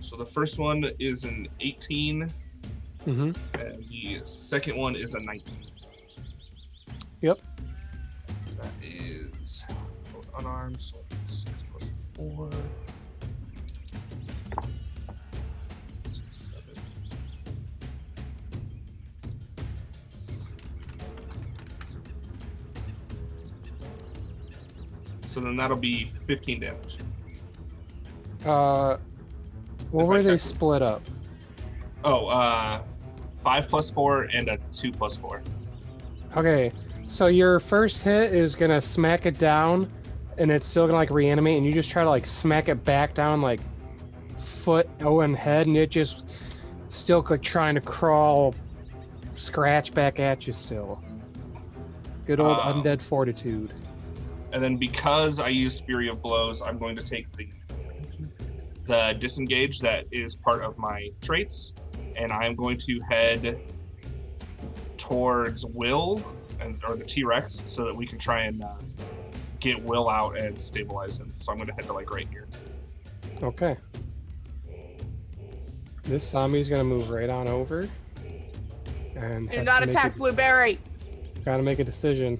So So the first one is an 18, Mm-hmm. and the second one is a 19. Yep. That is both unarmed, so 6 plus 4. 7. So then that'll be 15 damage. What If were I they check- split up? Oh, 5 plus 4 and a 2 plus 4. Okay, so your first hit is gonna smack it down, and it's still gonna like reanimate, and you just try to like smack it back down like foot and head, and it just still like trying to crawl, scratch back at you still. Good old undead fortitude. And then because I used Fury of Blows, I'm going to take the disengage that is part of my traits, and I'm going to head towards Will or the T-Rex so that we can try and get Will out and stabilize him. So I'm going to head to like right here. Okay. This zombie's gonna move right on over. And Do has not to make attack Blueberry. Gotta make a decision.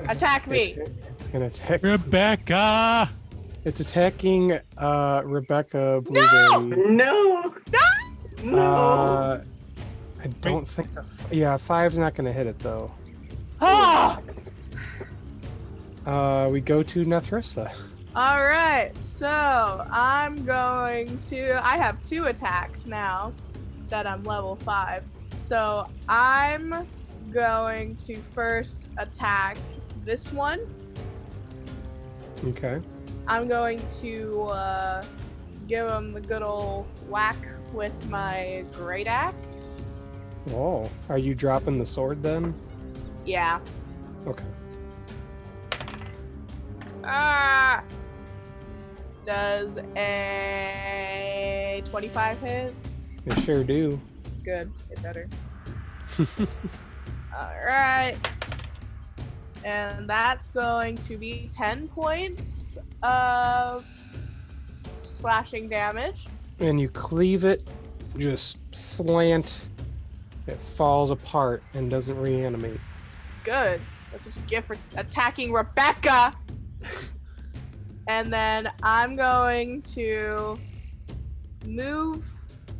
Attack me. It's gonna attack. Rebecca! It's attacking Rebecca Blueberry. No! No! I don't think. Yeah, 5's not gonna hit it though. Ah! We go to Nethrissa. All right, so I'm going to. I have 2 attacks now that I'm level 5. So I'm going to first attack this one. Okay. I'm going to give him the good old whack with my great axe. Oh, are you dropping the sword then? Yeah. Okay. Ah! Does a 25 hit? They sure do. Good. Get better. Alright. And that's going to be 10 points of slashing damage. And you cleave it, just slant. It falls apart and doesn't reanimate. Good. That's what you get for attacking Rebecca! And then I'm going to move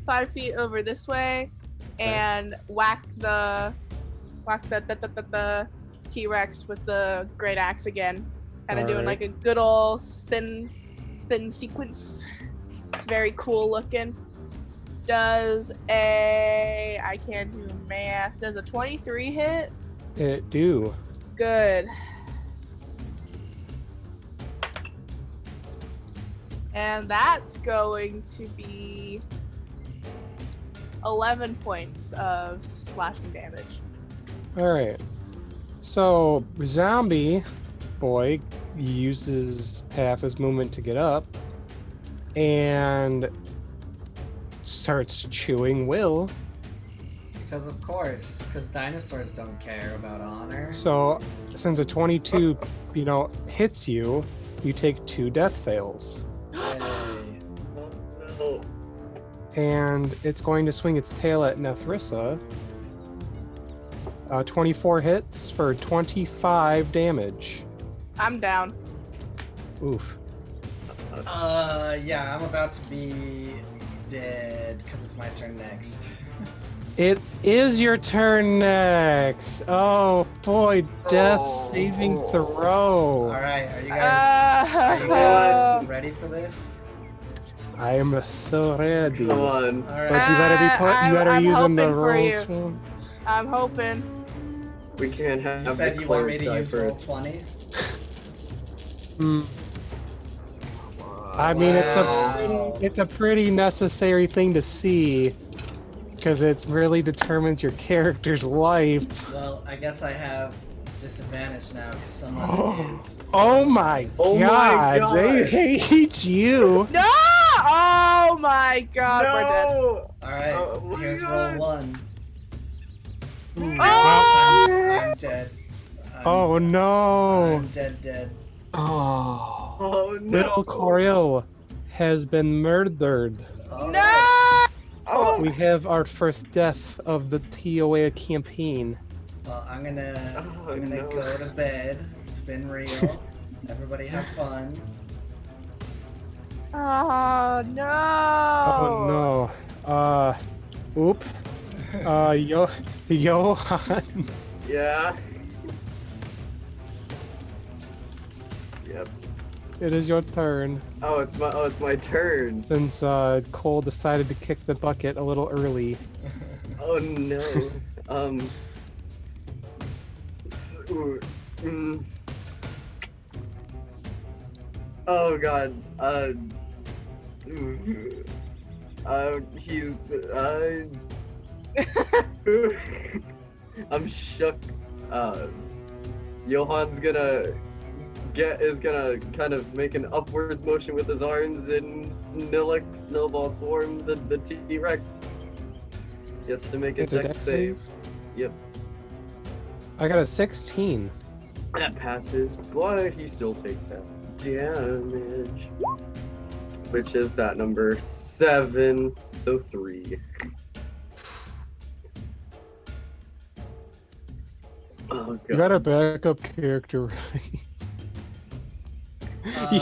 5 feet over this way and whack the T-Rex with the great axe again. Kind of doing Alright. like a good old spin sequence. It's very cool looking. Does I can't do math. Does a 23 hit? It do. Good. And that's going to be 11 points of slashing damage. Alright. So, zombie boy uses half his movement to get up and starts chewing Will. Because of course, because dinosaurs don't care about honor. So, since a 22, hits you, you take 2 death fails. Yay. No. And it's going to swing its tail at Nethrissa. 24 hits for 25 damage. I'm down. Oof. Yeah, I'm about to be dead because it's my turn next. It is your turn next. Oh boy, death saving throw. Alright, are you guys ready for this? I am so ready. Come on. But Alright. you better be you better I'm use them the hoping for you. rolls. one. I'm hoping. We can't have You said the you want me cleric to use die roll first. 20? Hmm. I mean, Wow. it's a pretty necessary thing to see, because it really determines your character's life. Well, I guess I have disadvantage now because someone is. Oh my Oh my god, they God. hate you. No! Oh my god, we're dead. No! Alright, Oh my here's God. roll 1. Hmm. Oh! I'm dead. Oh no. I'm dead. Oh. Oh no! Little Coriel has been murdered. No! Oh, We have our first death of the TOA campaign. Well, I'm gonna Oh, no. go to bed. It's been real. Everybody have fun. Oh no! Oh no. Oop. Johan. Yeah. Yep. It is your turn. Oh, it's my turn. Since Cole decided to kick the bucket a little early. Oh no. Oh god. He's I'm shook. Johan's is gonna kind of make an upwards motion with his arms and snowball swarm the T-Rex. Just to make a It's a dex dex save. Yep. I got a 16. That passes, but he still takes that damage. Which is that number 7, so 3. Oh god. You got a backup character, right? You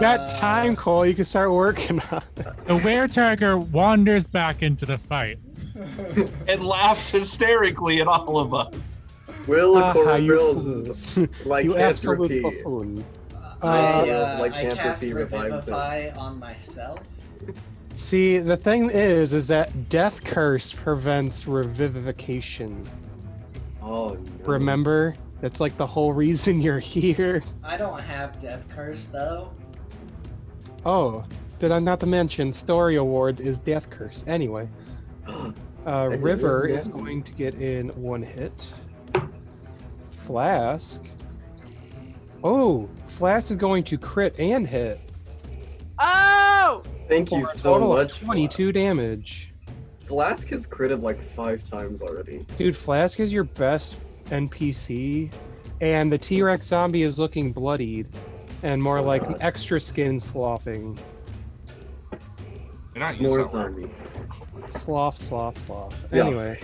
got time, Cole. You can start working on it. The weretiger wanders back into the fight. And laughs hysterically at all of us. Will You Corvil's fools. You absolute lycanthropy. buffoon. I Lycanthropy cast revives Revivify on myself. See, the thing is that death curse prevents revivification. Oh no. Remember? That's like the whole reason you're here. I don't have Death Curse though. Oh, did I not to mention story award is death curse. Anyway, didn't River know is that. going to get in 1 hit. Flask. Oh, Flask is going to crit and hit. Oh! Thank you For a so total of much. 22 damage. Flask has critted like 5 times already. Dude, Flask is your best NPC, and the T-Rex zombie is looking bloodied, and more like an extra skin sloughing. You're not More using that word. zombie. Slough. Yeah. Anyway,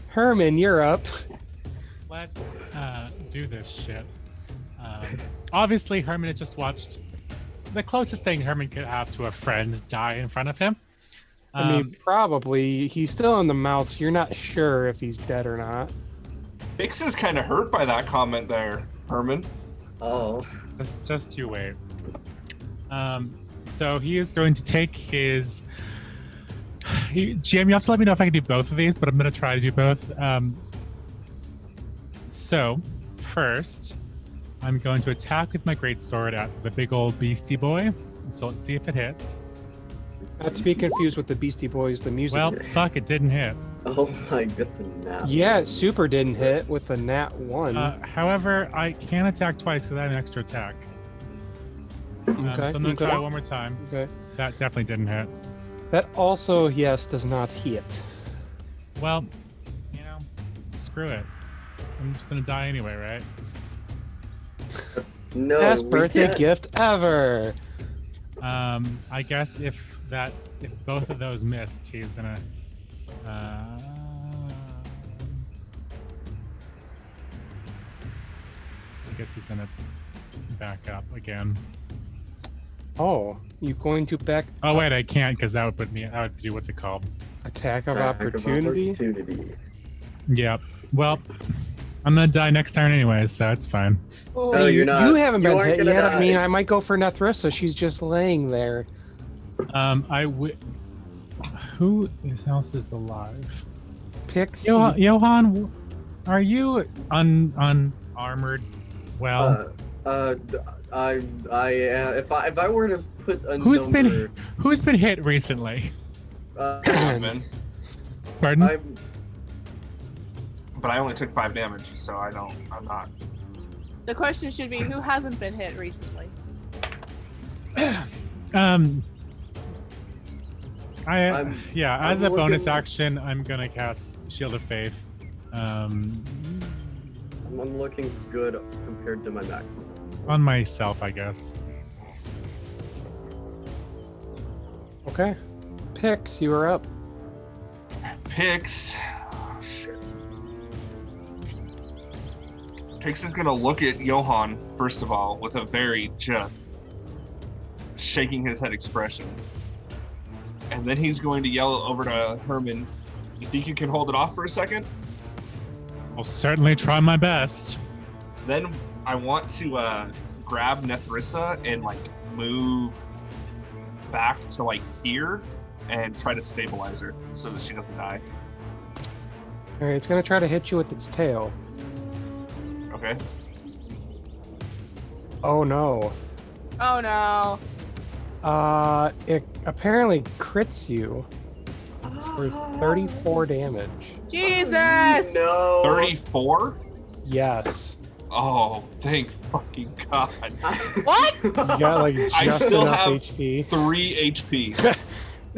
Herman, you're up. Let's do this shit. Obviously, Herman has just watched the closest thing Herman could have to a friend die in front of him. I mean, probably. He's still in the mouth, so you're not sure if he's dead or not. Bix is kind of hurt by that comment there, Herman. Oh. Just you wait. So he is going to take his. Jim, you have to let me know if I can do both of these, but I'm going to try to do both. So, first, I'm going to attack with my greatsword at the big old beastie boy. So let's see if it hits. Not to be confused with the Beastie Boys, the music. Well, fuck, it didn't hit. Oh my, that's a nap. Yeah, Super didn't hit with a nat 1. However, I can attack twice because I have an extra attack. Okay, So I'm going to okay. try one more time. Okay. That definitely didn't hit. That also, yes, does not hit. Well, screw it. I'm just going to die anyway, right? No, Best we birthday can't. gift ever. I guess if both of those missed, he's gonna. I guess he's gonna back up again. Oh, you going to back Oh wait, I can't because that would put me. I would do what's it called? attack of Attack of opportunity? opportunity. Yep. Well, I'm gonna die next turn anyway, so it's fine. Oh, No, you're not. You haven't You been aren't hit gonna yet. I die. mean, I might go for Nethrissa. She's just laying there. Who else is alive? Pixie. Johan, are you unarmored? Well, If I were to put a who's number, been hit recently? Man. Pardon? I'm But I only took 5 damage, so I'm not. The question should be, who hasn't been hit recently? I'm as a bonus looking- action, I'm gonna cast Shield of Faith. I'm looking good compared to my max. On myself, I guess. Okay. Pix, you are up. Pix. Oh, shit. Pix is gonna look at Johan first of all with a very just shaking his head expression, and then he's going to yell over to Herman. You think you can hold it off for a second? I'll certainly try my best. Then I want to grab Nethrissa and like move back to like here and try to stabilize her so that she doesn't die. All right, it's gonna try to hit you with its tail. Okay. Oh no. Oh no. It apparently crits you for 34 damage. Jesus! No. 34? Yes. Oh, thank fucking God. What? You got like I just still enough have HP. 3 HP.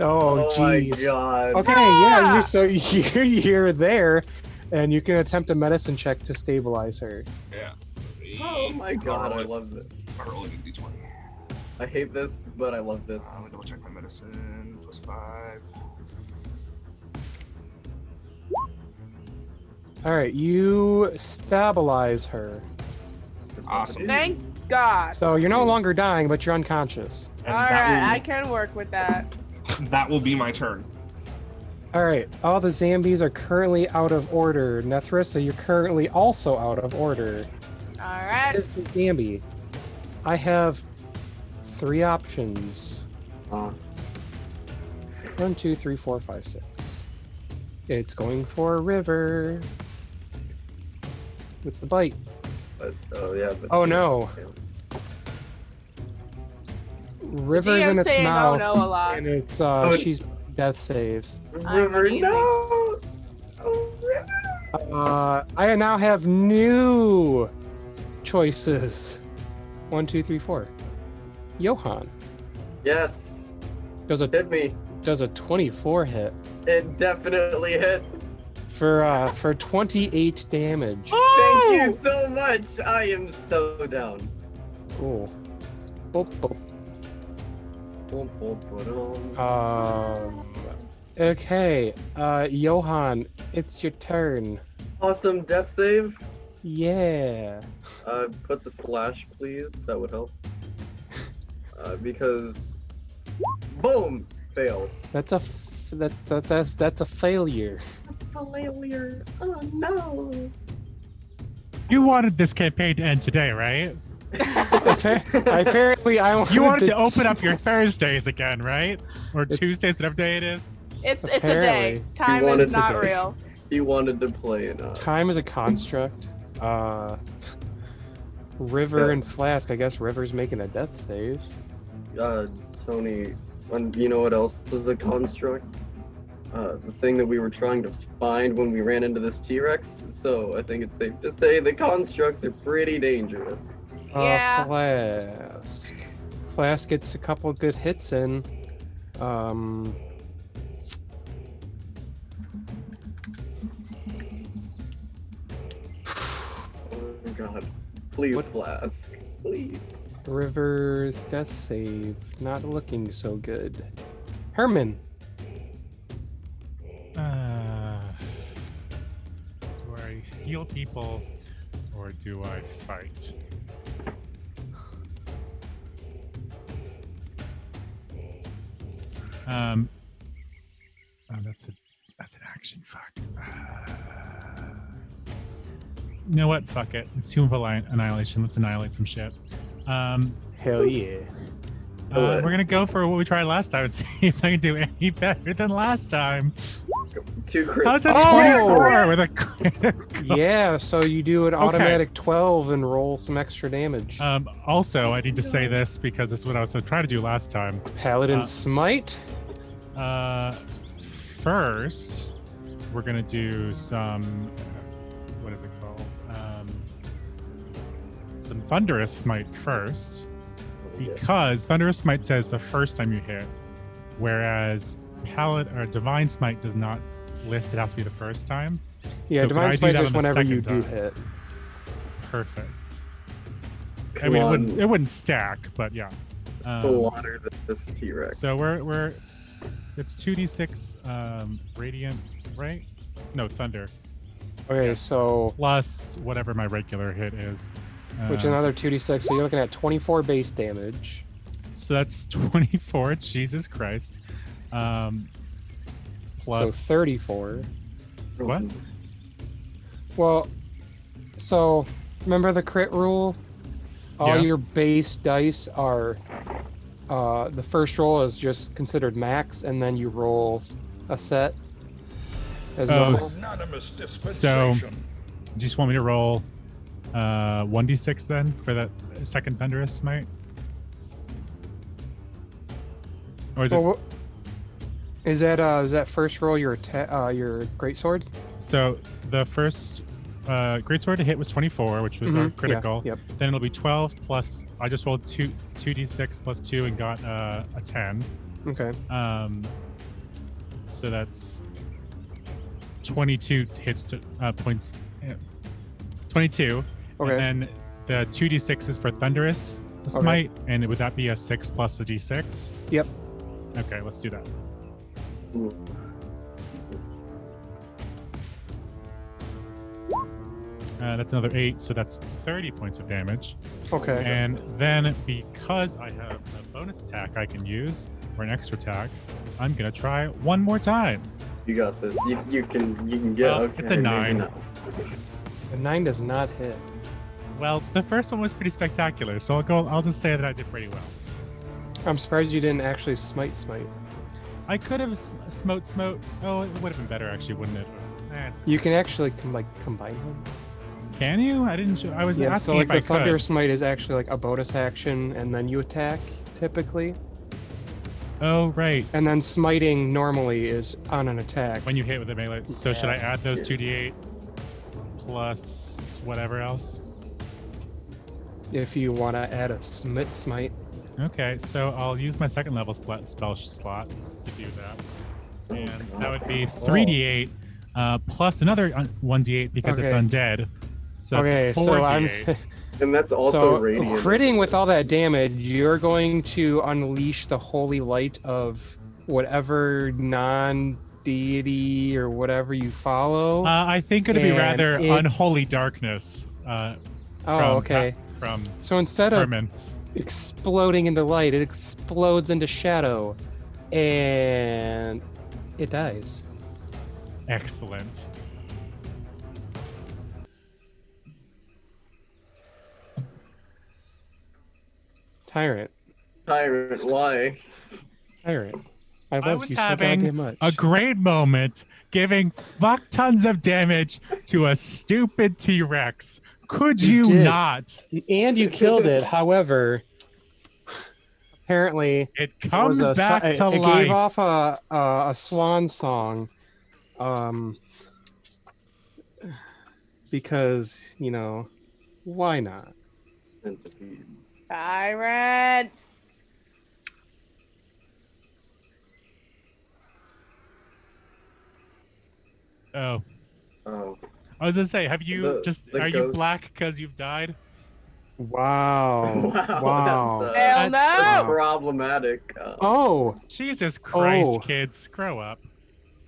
Oh, my jeez. god. Okay, yeah, you're there, and you can attempt a medicine check to stabilize her. Yeah. Oh my god, I love this. I'm rolling a d20. I hate this, but I love this. Let me double check my medicine. +5. All right, you stabilize her. Awesome. Thank God. So you're no longer dying, but you're unconscious. And All right, that I can work with that. that will be my turn. All right, all the zombies are currently out of order. Nethrissa, you're currently also out of order. All right. Is the zombie? I have 3 options. 1, 2, 3, 4, 5, 6. It's going for a river with the bite. But, oh yeah. But Oh no. River's in DM's its saying mouth, oh no a lot. and it's Oh. she's death saves. River, amazing. no. Oh, River. I now have new choices. 1, 2, 3, 4. Johan Yes. does a Hit me. 24 hit It definitely hits. for 28 damage. Thank you so much. I am so down. Cool. Boop, boop. Boom, boom, boom. Okay, Johan, it's your turn. Awesome death save. Yeah. Put the slash, please. That would help. Because, boom, failed. That's a that's a failure. Failure. Oh no. You wanted this campaign to end today, right? Apparently, I You wanted to open up your Thursdays again, right? Or It's- Tuesdays, whatever day it is. It's a day. Apparently. Time wanted is to not do- real. He wanted to play in Time is a construct. River Yeah. and Flask. I guess River's making a death save. Tony, you know what else is a construct? The thing that we were trying to find when we ran into this T-Rex. So I think it's safe to say the constructs are pretty dangerous. Yeah. Flask. Flask gets a couple good hits in. Oh god. Please, What- Flask. Please. River's death save not looking so good. Herman. Do I heal people or do I fight? Oh, that's an action. Fuck. You know what? Fuck it. It's Tomb of Annihilation. Let's annihilate some shit. Hell yeah. We're gonna go for what we tried last time and see if I can do any better than last time. 2 crits. How's that Oh! 24 with a critical? Yeah, so you do an automatic 12 and roll some extra damage. Also, I need to say this because this is what I was trying to do last time. Paladin Smite. First, we're gonna do some. What is it called? Some Thunderous Smite first, because Thunderous Smite says the first time you hit, whereas Divine Smite does not list. It has to be the first time. Yeah, So Divine could I do Smite that is on the whenever you second do time? hit. Perfect. I Come mean, on. it wouldn't stack, but yeah. Slaughter this T-Rex. So we're It's 2d6 radiant, right? No, thunder. Okay, Yes. so Plus whatever my regular hit is. which another 2d6, so you're looking at 24 base damage. So that's 24. Jesus Christ. Plus So 34. What? Well, so remember the crit rule? All Yeah. your base dice are the first roll is just considered max, and then you roll a set as Oh, normal. Anonymous So, dispensation. do you just want me to roll 1d6 then for that second thunderous smite? Or is it Well, is that first roll your your greatsword? so the first greatsword to hit was 24, which was our Mhm, yeah, critical. yep. Then it'll be 12 plus I just rolled 2d6 plus 2 and got a 10. Okay. So that's 22 hits to points. 22. Okay. And then the 2d6 is for thunderous smite, and would that be a 6 plus a d6? Yep. Okay, let's do that. Ooh. That's another 8, so that's 30 points of damage. Okay. And then because I have a bonus attack I can use, or an extra attack, I'm gonna try one more time. You got this. You can get. Well, okay, it's a maybe 9. not. The 9 does not hit. Well, the first one was pretty spectacular, so I'll just say that I did pretty well. I'm surprised you didn't actually smite. I could have smote. Oh, it would have been better actually, wouldn't it? You can actually combine them. Can you? I didn't. I was Yeah, asking so like if the I thunder could. smite is actually like a bonus action, and then you attack typically, Oh, right. and then smiting normally is on an attack. When you hit with the melee. So should I Yeah. add those 2d8 plus whatever else? If you want to add a smite. Okay, so I'll use my second level spell slot to do that, and that would be 3d8 plus another 1d8 because it's Okay. undead. So that's Okay, 4d8. so I'm And that's also so radiant. critting with all that damage. You're going to unleash the holy light of whatever non-deity or whatever you follow. I think it'd be And rather it- unholy darkness. Oh, from okay. From So instead of Herman. exploding into light, it explodes into shadow, and it dies. Excellent. Tyrant. Why? Tyrant. I I love was you so having goddamn much. a great moment giving fuck tons of damage to a stupid T-Rex. Could You you did. not? And you killed it. However, apparently It it comes was a, back it, to it life. gave off a swan song. Because, you know, why not? Centipedes. Tyrant. Oh, Oh. I was gonna say, have you The are you ghost. black because you've died? Wow. Wow, Wow. that's, Hell That's- no! problematic. Oh, Jesus Christ, Oh. kids, grow up.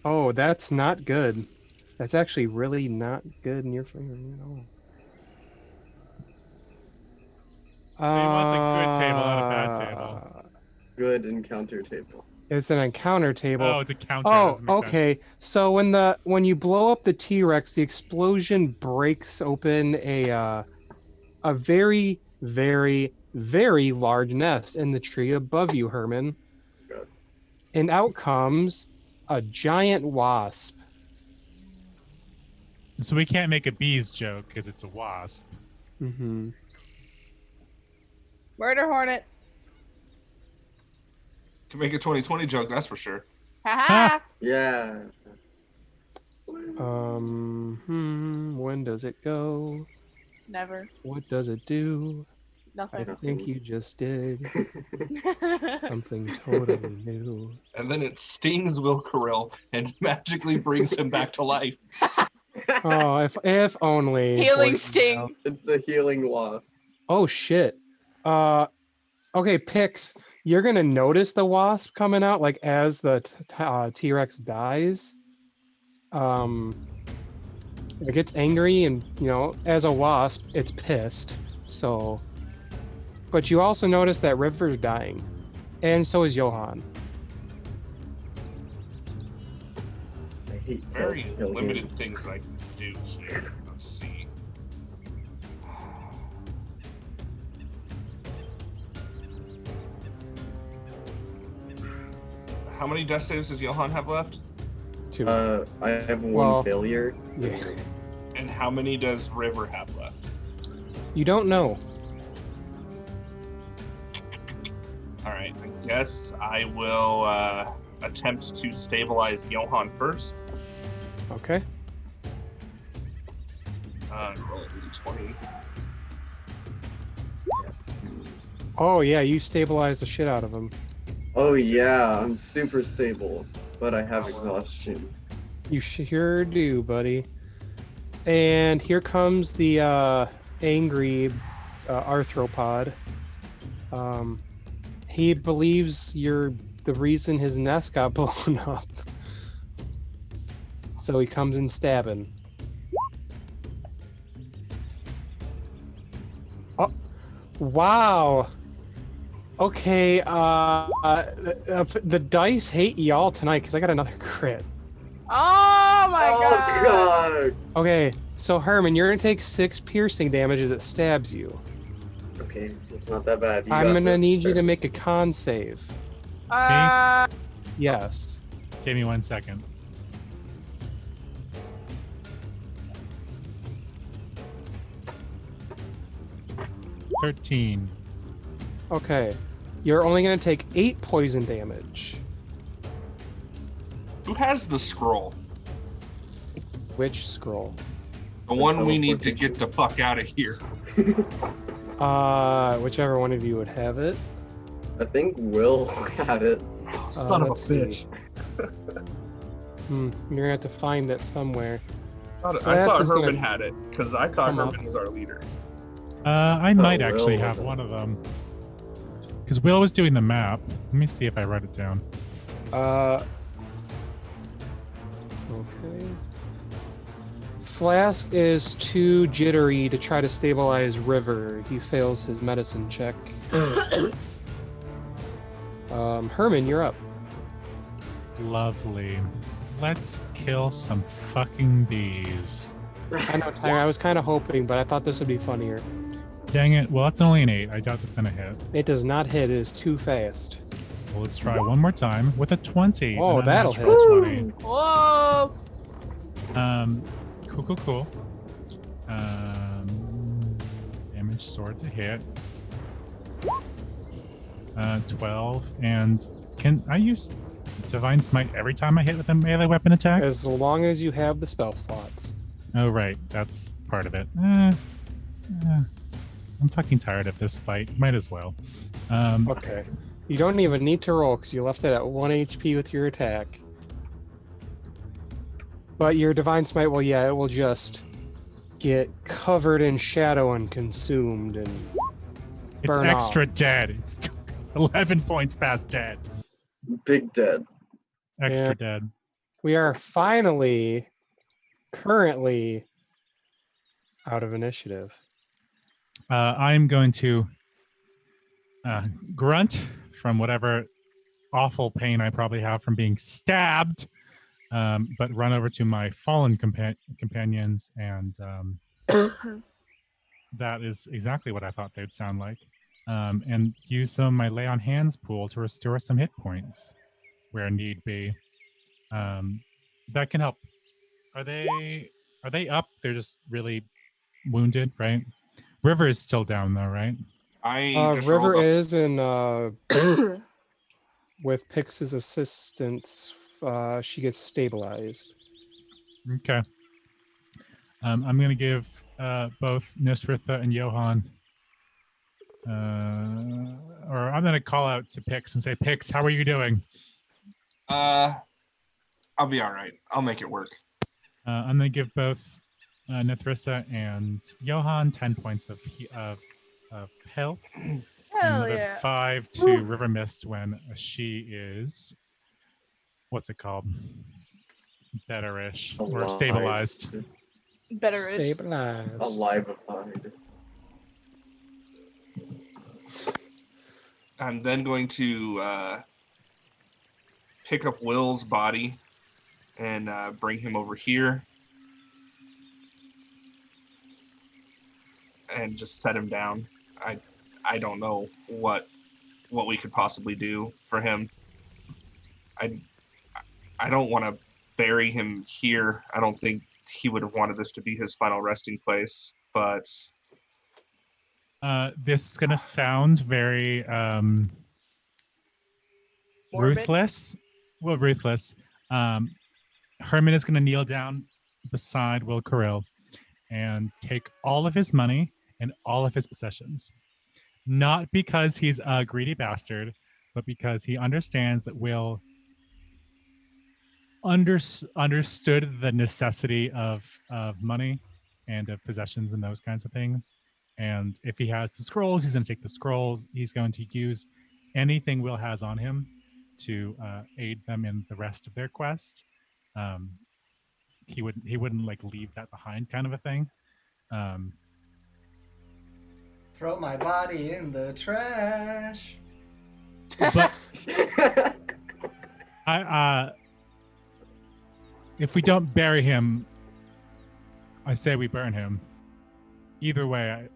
oh, that's not good. That's actually really not good in your finger at all. So he wants a good table, not a bad table. Good encounter table. It's an encounter table. Oh, it's a counter. That Oh, doesn't make sense. okay. So when you blow up the T-Rex, the explosion breaks open a very, very, very large nest in the tree above you, Herman. God. And out comes a giant wasp. So we can't make a bees joke because it's a wasp. Mm-hmm. Murder hornet. Can make a 2020 joke, that's for sure. Haha. Yeah. When does it go? Never. What does it do? I Nothing. think you just did something totally new. And then it stings Will Carell and magically brings him back to life. Oh, if only. Healing boys and sting. girls. It's the healing wasp. Oh shit. Okay, Pix, you're gonna notice the wasp coming out like as the T-Rex dies. It gets angry, and as a wasp, it's pissed. So, but you also notice that River's dying, and so is Johan. I hate Very Telltale limited games. things that I can do here. Let's see. How many death saves does Johan have left? 2. I have one Well, failure. Yeah. And how many does River have left? You don't know. All right, I guess I will attempt to stabilize Johan first. Okay. Roll a 20. Oh yeah, you stabilize the shit out of him. Oh yeah, I'm super stable, but I have exhaustion. You sure do, buddy. And here comes the angry arthropod. He believes you're the reason his nest got blown up. So he comes in stabbing. Oh, wow. Okay, the dice hate y'all tonight because I got another crit. Oh my Oh god! Okay, so Herman, you're gonna take 6 piercing damage as it stabs you. Okay, it's not that bad. You I'm got gonna this. need you to make a con save. Yes. Give me 1 second. $13. Okay. You're only gonna take 8 poison damage. Who has the scroll? Which scroll? The one we need to get the fuck out of here. Whichever one of you would have it. I think Will had it. Son of a let's see. bitch. You're gonna have to find it somewhere. I Flash thought is gonna Herman had it, because I thought come up. Herman was our leader. I might Will actually have wasn't. one of them. Because Will was doing the map. Let me see if I wrote it down. Okay. Flask is too jittery to try to stabilize River. He fails his medicine check. Herman, you're up. Lovely. Let's kill some fucking bees. I know, Tyler, I was kind of hoping, but I thought this would be funnier. Dang it. Well, that's only an 8. I doubt that's gonna hit. It does not hit, it is too fast. Well, let's try one more time with a 20. Oh, and a that'll natural hit. 20. Whoa! Cool. Damage sword to hit. 12. And can I use Divine Smite every time I hit with a melee weapon attack? As long as you have the spell slots. Oh, right. That's part of it. I'm fucking tired of this fight. Might as well. Okay. You don't even need to roll because you left it at 1 HP with your attack. But your Divine Smite, well, yeah, it will just get covered in shadow and consumed and It's burn extra off. dead. It's 11 points past dead. Big dead. Extra Yeah. dead. We are currently out of initiative. I'm going to grunt from whatever awful pain I probably have from being stabbed, but run over to my fallen companions, and that is exactly what I thought they'd sound like, and use some of my lay on hands pool to restore some hit points where need be. That can help. Are they up? They're just really wounded, right? River is still down though, right? I just River rolled up. is, and with Pix's assistance, she gets stabilized. Okay. I'm gonna give both Nisritha and Johan, or I'm gonna call out to Pix and say, Pix, how are you doing? I'll be all right. I'll make it work. I'm gonna give both Nithrissa and Johan 10 points of health. and Hell another yeah. 5 to River Mist when she is, what's it called? Betterish or Alive. stabilized. Betterish. Stabilize. Alivified. I'm then going to pick up Will's body and bring him over here and just set him down. I don't know what we could possibly do for him. I don't want to bury him here. I don't think he would have wanted this to be his final resting place, but This is going to sound very Morbid. ruthless. Well, ruthless. Herman is going to kneel down beside Will Carrill and take all of his money and all of his possessions. Not because he's a greedy bastard, but because he understands that Will understood the necessity of money and of possessions and those kinds of things. And if he has the scrolls, he's going to take the scrolls. He's going to use anything Will has on him to aid them in the rest of their quest. He wouldn't like leave that behind, kind of a thing. Throw my body in the trash. But if we don't bury him, I say we burn him. Either way,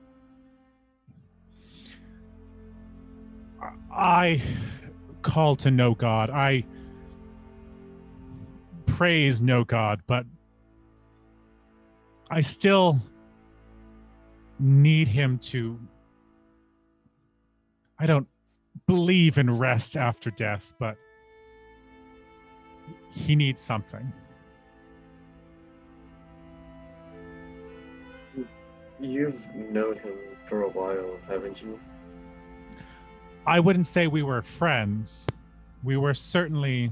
I call to no god. I praise no god, but I still need him to. I don't believe in rest after death, but he needs something. You've known him for a while, haven't you? I wouldn't say we were friends. We were certainly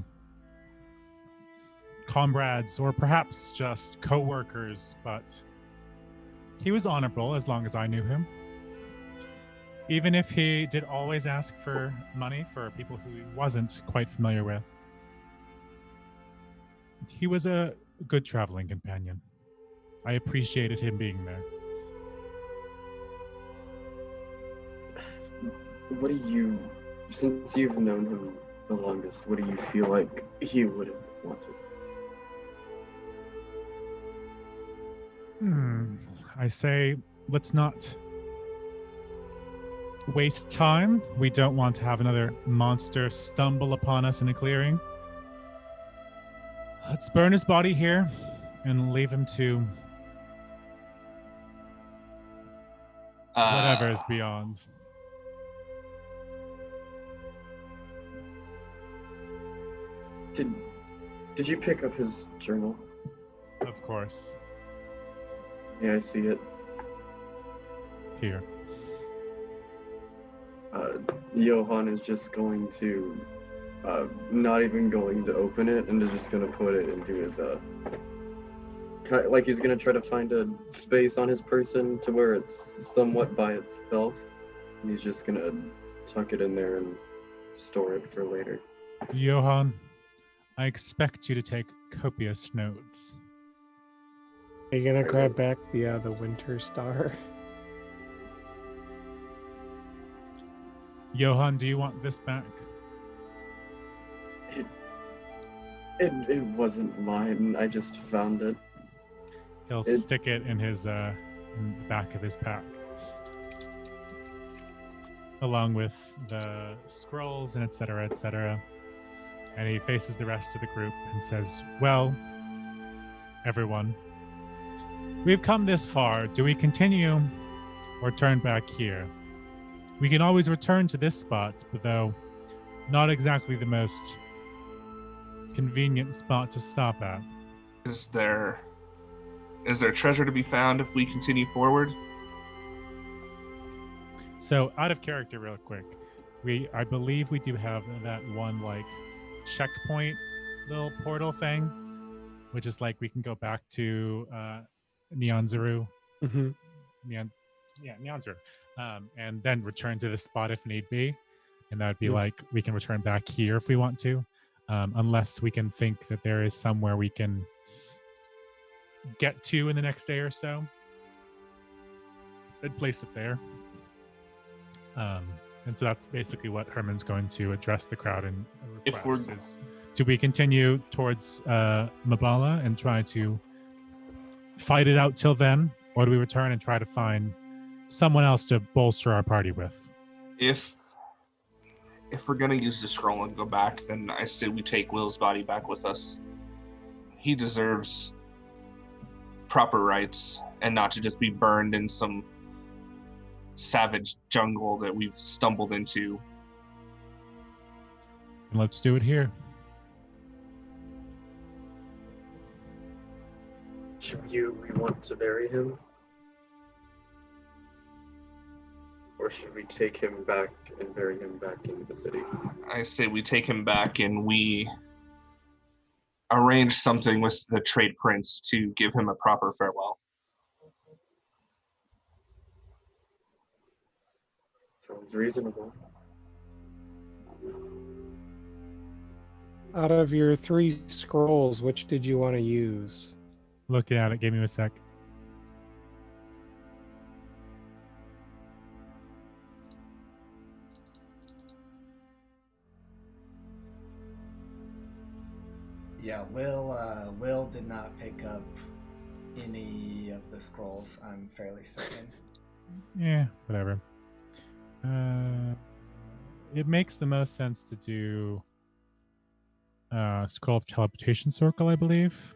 comrades or perhaps just co-workers, but he was honorable as long as I knew him. Even if he did always ask for money for people who he wasn't quite familiar with. He was a good traveling companion. I appreciated him being there. What do you, since you've known him the longest, what do you feel like he would have wanted? I say, let's not waste time. We don't want to have another monster stumble upon us in a clearing. Let's burn his body here and leave him to whatever is beyond. Did you pick up his journal? Of course. Yeah, I see it. Here. Johan is just going to, not even going to open it, and is just going to put it into his, like he's going to try to find a space on his person to where it's somewhat by itself, and he's just going to tuck it in there and store it for later. Johan, I expect you to take copious notes. Are you gonna grab back the Winter Star? Johan, do you want this back? It wasn't mine. I just found it. He'll stick it in his in the back of his pack, along with the scrolls and etc., etc. And he faces the rest of the group and says, "Well, everyone, we've come this far. Do we continue or turn back here? We can always return to this spot, but though not exactly the most convenient spot to stop at." Is there treasure to be found if we continue forward? So, out of character real quick, I believe we do have that one like checkpoint little portal thing, which is like we can go back to Neonzaru. Mm-hmm. Neon Neon's room, and then return to the spot if need be, and that would be Mhm. like we can return back here if we want to, unless we can think that there is somewhere we can get to in the next day or so. I'd place it there. And so that's basically what Herman's going to address the crowd and If we're- request is: do we continue towards Mabala and try to fight it out till then, or do we return and try to find someone else to bolster our party with? If we're gonna use the scroll and go back, then I say we take Will's body back with us. He deserves proper rights and not to just be burned in some savage jungle that we've stumbled into. And let's do it here. Should we want to bury him? Or should we take him back and bury him back in the city? I say we take him back and we arrange something with the trade prince to give him a proper farewell. Sounds reasonable. Out of your 3 scrolls, which did you want to use? Looking at it, give me a sec. Yeah, Will did not pick up any of the scrolls, I'm fairly certain. Yeah, whatever. It makes the most sense to do Scroll of Teleportation Circle, I believe.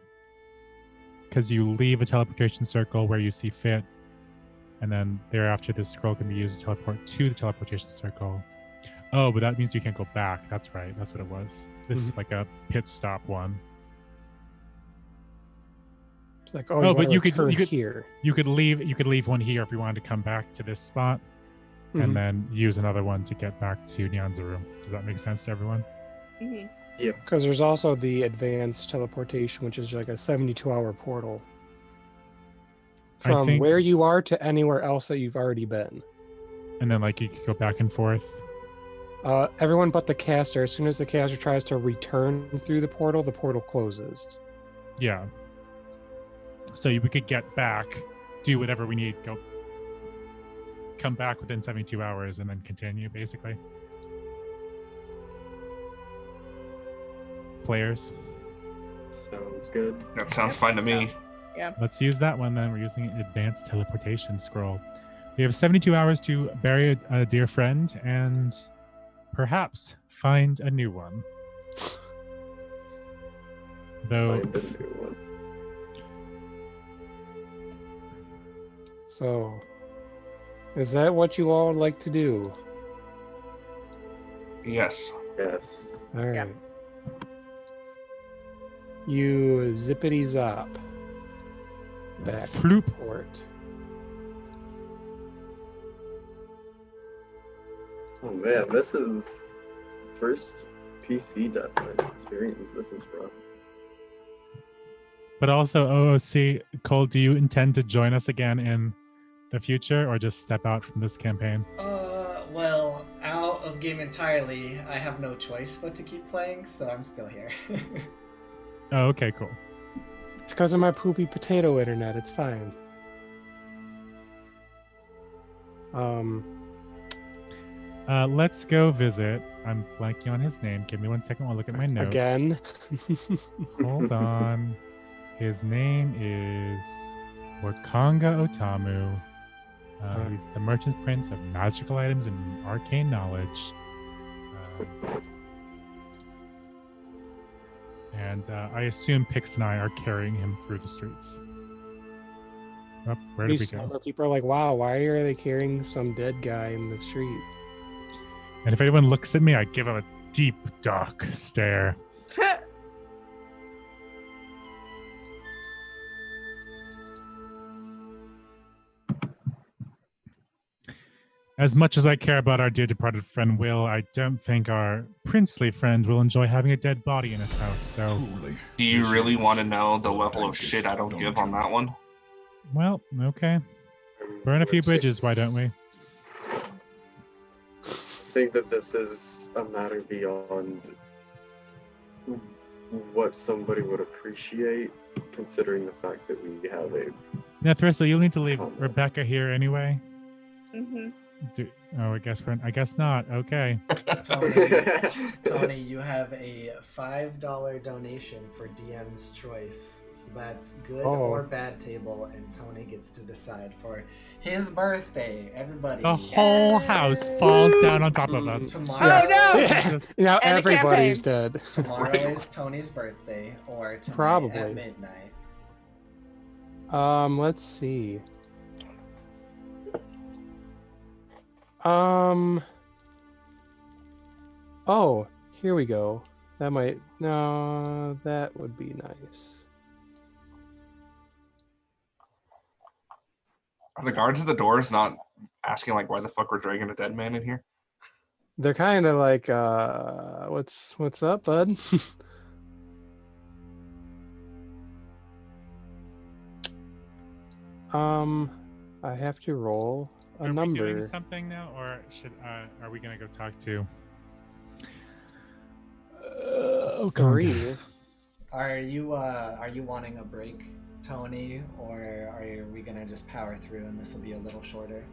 Because you leave a teleportation circle where you see fit, and then thereafter this scroll can be used to teleport to the teleportation circle. Oh, but that means you can't go back. That's right. That's what it was. This is like a pit stop one. It's like, Oh, but you could here. You could leave one here if you wanted to come back to this spot, Mhm. and then use another one to get back to Nyan's room. Does that make sense to everyone? Hmm. Because there's also the advanced teleportation, which is like a 72-hour portal I from think- where you are to anywhere else that you've already been. And then like you could go back and forth. Everyone but the caster. As soon as the caster tries to return through the portal closes. Yeah. So we could get back, do whatever we need, come back within 72 hours, and then continue, basically. Players. Sounds good. That sounds fine to me. Let's use that one then. We're using an advanced teleportation scroll. We have 72 hours to bury a dear friend and perhaps find a new one. Though Find a new one. So, is that what you all would like to do? Yes. Yes. All right. Yeah. You zippity zop back Floop. to port. Oh man, this is first PC deathmatch experience. This is rough. But also, OOC, Cole, do you intend to join us again in the future or just step out from this campaign? Well, out of game entirely, I have no choice but to keep playing, so I'm still here. Oh, okay, cool. It's because of my poopy potato internet. It's fine. Let's go visit. I'm blanking on his name. Give me 1 second while I look at my notes. Again. Hold on. His name is Wakanga Otamu. He's the merchant prince of magical items and arcane knowledge. And I assume Pix and I are carrying him through the streets. Oh, where did we These go? summer people are like, wow, why are they carrying some dead guy in the street? And if anyone looks at me, I give him a deep, dark stare. As much as I care about our dear departed friend Will, I don't think our princely friend will enjoy having a dead body in his house, so... Do you really want to know the level of shit I don't give on that one? Well, okay. Burn a few which bridges, why don't we? think that this is a matter beyond what somebody would appreciate, considering the fact that we have a. Now, Thrissa, you'll need to leave Rebecca here anyway. Mm-hmm. I guess not. Okay. Tony, you have a $5 donation for DM's choice. So that's good or bad table, and Tony gets to decide for his birthday. Everybody. The whole house falls down on top of us. Tomorrow. Oh, Yeah. Now End the everybody's campaign. dead. Tomorrow is Tony's birthday, or tonight Probably. at midnight. Let's see. Oh, here we go. That might. No, that would be nice. Are the guards at the doors not asking like why the fuck we're dragging a dead man in here? They're kind of like, what's up, bud? I have to roll a Are number. we doing something now, or are we gonna go talk to? Three. Are you wanting a break, Tony, or are we gonna just power through and this will be a little shorter?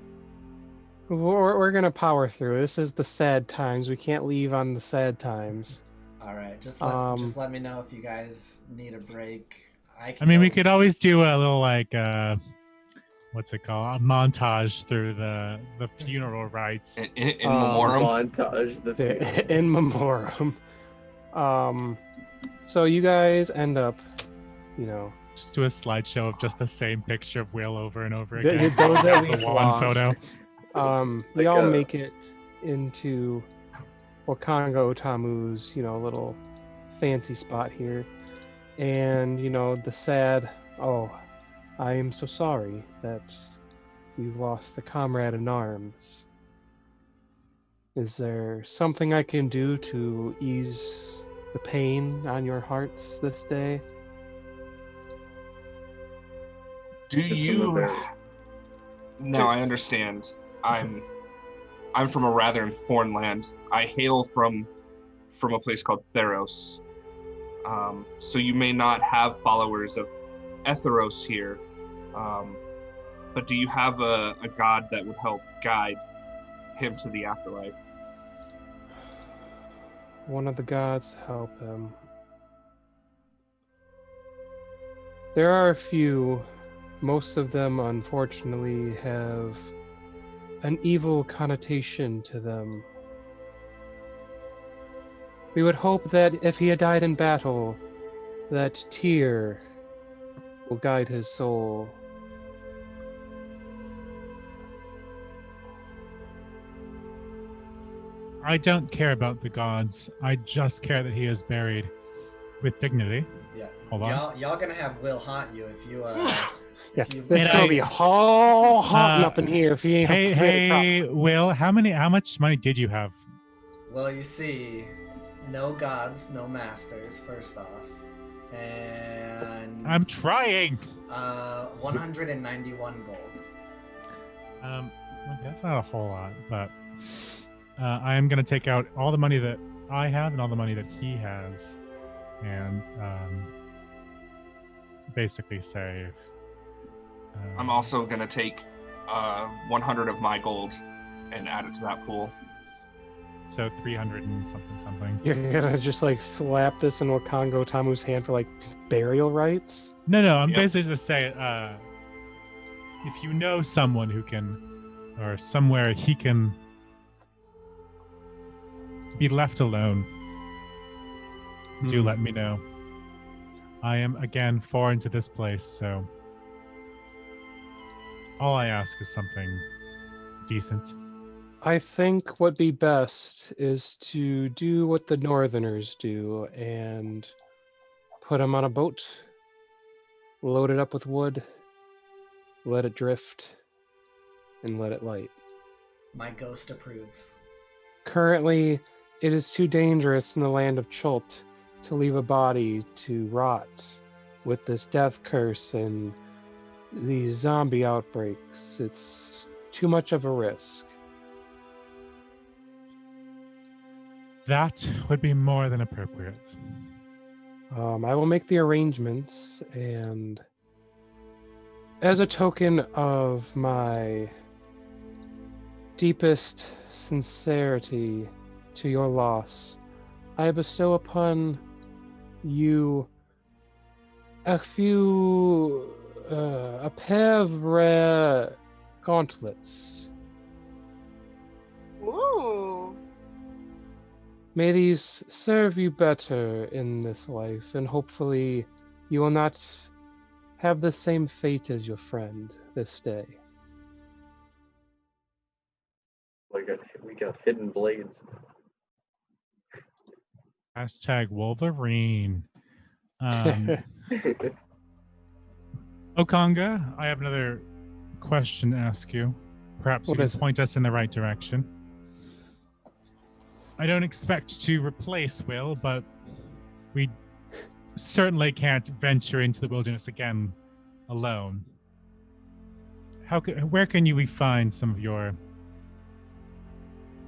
We're gonna power through. This is the sad times. We can't leave on the sad times. All right, just let me know if you guys need a break. I mean, we could always do a little like what's it called? A montage through the funeral rites. In memoriam. Montage. In memoriam. So you guys end up, Just do a slideshow of just the same picture of Will over and over The- again. those that The we've one lost. photo. we Like all a- make it into Wakongo Otamu's, little fancy spot here. And, the sad, I am so sorry that we've lost a comrade in arms. Is there something I can do to ease the pain on your hearts this day? Do It's you? from a Now I understand. I'm from a rather foreign land. I hail from a place called Theros. So you may not have followers of Etheros here, but do you have a god that would help guide him to the afterlife? One of the gods help him. There are a few. Most of them, unfortunately, have an evil connotation to them. We would hope that if he had died in battle, that tear will guide his soul. I don't care about the gods. I just care that he is buried with dignity. Yeah. Hold on. Y'all gonna have Will haunt you if you Yeah, if you- it's And gonna I- be all hot Uh, up in here if he ain't Hey, up to the top. hey, Will, how much money did you have? Well, you see, no gods, no masters. First off, and I'm trying. 191 gold. That's not a whole lot, but I am going to take out all the money that I have and all the money that he has, and basically save. I'm also gonna take 100 of my gold and add it to that pool. So 300 and something. You're gonna just like slap this in Wakongo Tamu's hand for like burial rites? No, I'm Yep. basically just say, if you know someone who can, or somewhere he can be left alone, do let me know. I am again foreign to this place, so all I ask is something decent. I think what'd be best is to do what the Northerners do and put him on a boat, load it up with wood, let it drift, and let it light. My ghost approves. Currently, it is too dangerous in the land of Chult to leave a body to rot with this death curse and these zombie outbreaks. It's too much of a risk. That would be more than appropriate. I will make the arrangements, and as a token of my deepest sincerity to your loss, I bestow upon you a pair of rare gauntlets. Ooh. May these serve you better in this life, and hopefully you will not have the same fate as your friend this day. We got hidden blades. Hashtag Wolverine. Okanga, I have another question to ask you. Perhaps you What can is it? point us in the right direction. I don't expect to replace Will, but we certainly can't venture into the wilderness again alone. Where can we find some of your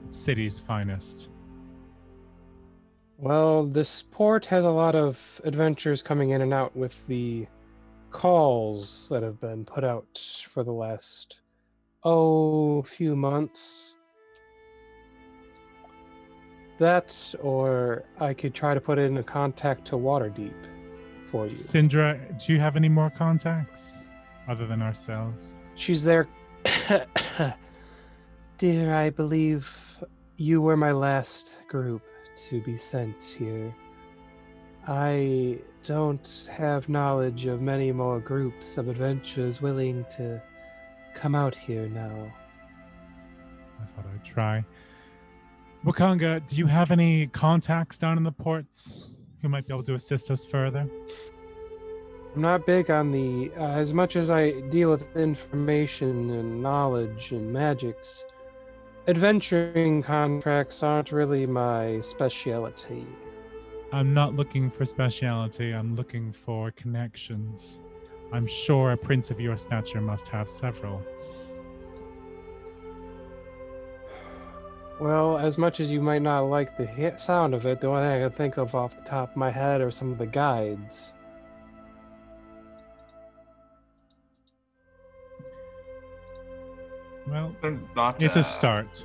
city's finest? Well, this port has a lot of adventures coming in and out with the calls that have been put out for the last, few months. That, or I could try to put in a contact to Waterdeep for you. Syndra, do you have any more contacts other than ourselves? She's there. Dear, I believe you were my last group to be sent here. I don't have knowledge of many more groups of adventurers willing to come out here now. I thought I'd try. Wakanga, do you have any contacts down in the ports who might be able to assist us further? I'm not big on the, as much as I deal with information and knowledge and magics, adventuring contracts aren't really my specialty. I'm not looking for speciality, I'm looking for connections. I'm sure a prince of your stature must have several. Well, as much as you might not like the sound of it, the only thing I can think of off the top of my head are some of the guides. Well, They're not, it's a start.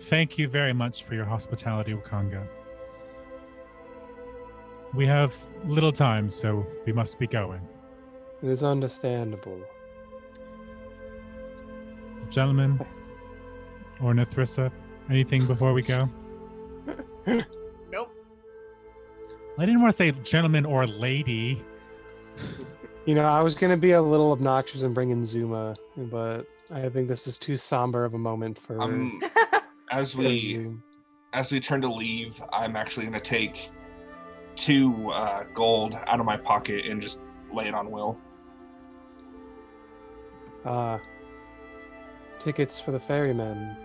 Thank you very much for your hospitality, Wakanga. We have little time, so we must be going. It is understandable. Gentlemen, or Nathrissa, anything before we go? Nope. I didn't want to say gentleman or lady. You know, I was going to be a little obnoxious and bring in Zuma, but I think this is too somber of a moment for, As for we Zoom. turn to leave, I'm actually going to take 2 gold out of my pocket and just lay it on Will. Tickets for the ferryman.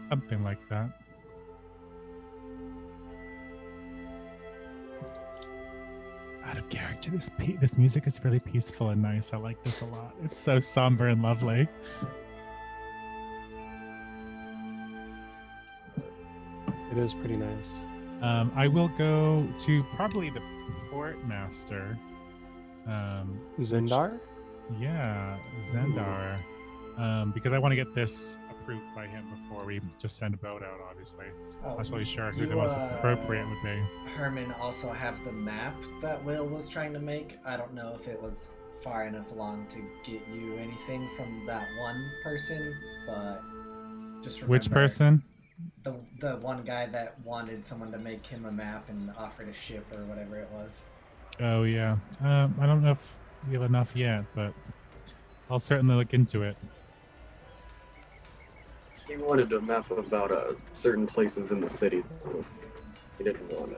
Something like that. Out of character, this music is really peaceful and nice. I like this a lot. It's so somber and lovely. It is pretty nice. I will go to probably the port master. Zendar? Yeah, Zendar. Because I want to get this approved by him before we just send a boat out, obviously. I'm not really sure who the most appropriate would be. Herman also have the map that Will was trying to make. I don't know if it was far enough along to get you anything from that one person, but just remember... Which person? The one guy that wanted someone to make him a map and offered a ship or whatever it was. Oh, yeah. I don't know if we have enough yet, but I'll certainly look into it. He wanted a map about certain places in the city. He didn't want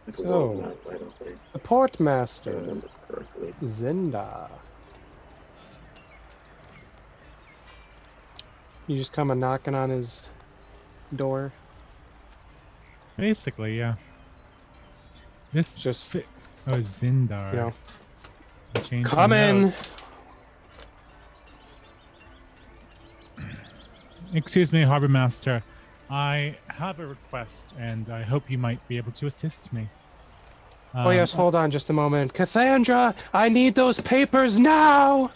a So, world map, I don't think. the port If I master, remember correctly. Zendar. You just come a knocking on his door. Basically, yeah. This Just Oh, Zindar. You know, I changed come my in. notes. Excuse me, Harbor Master. I have a request, and I hope you might be able to assist me. Oh yes, hold on just a moment. Cassandra, I need those papers now!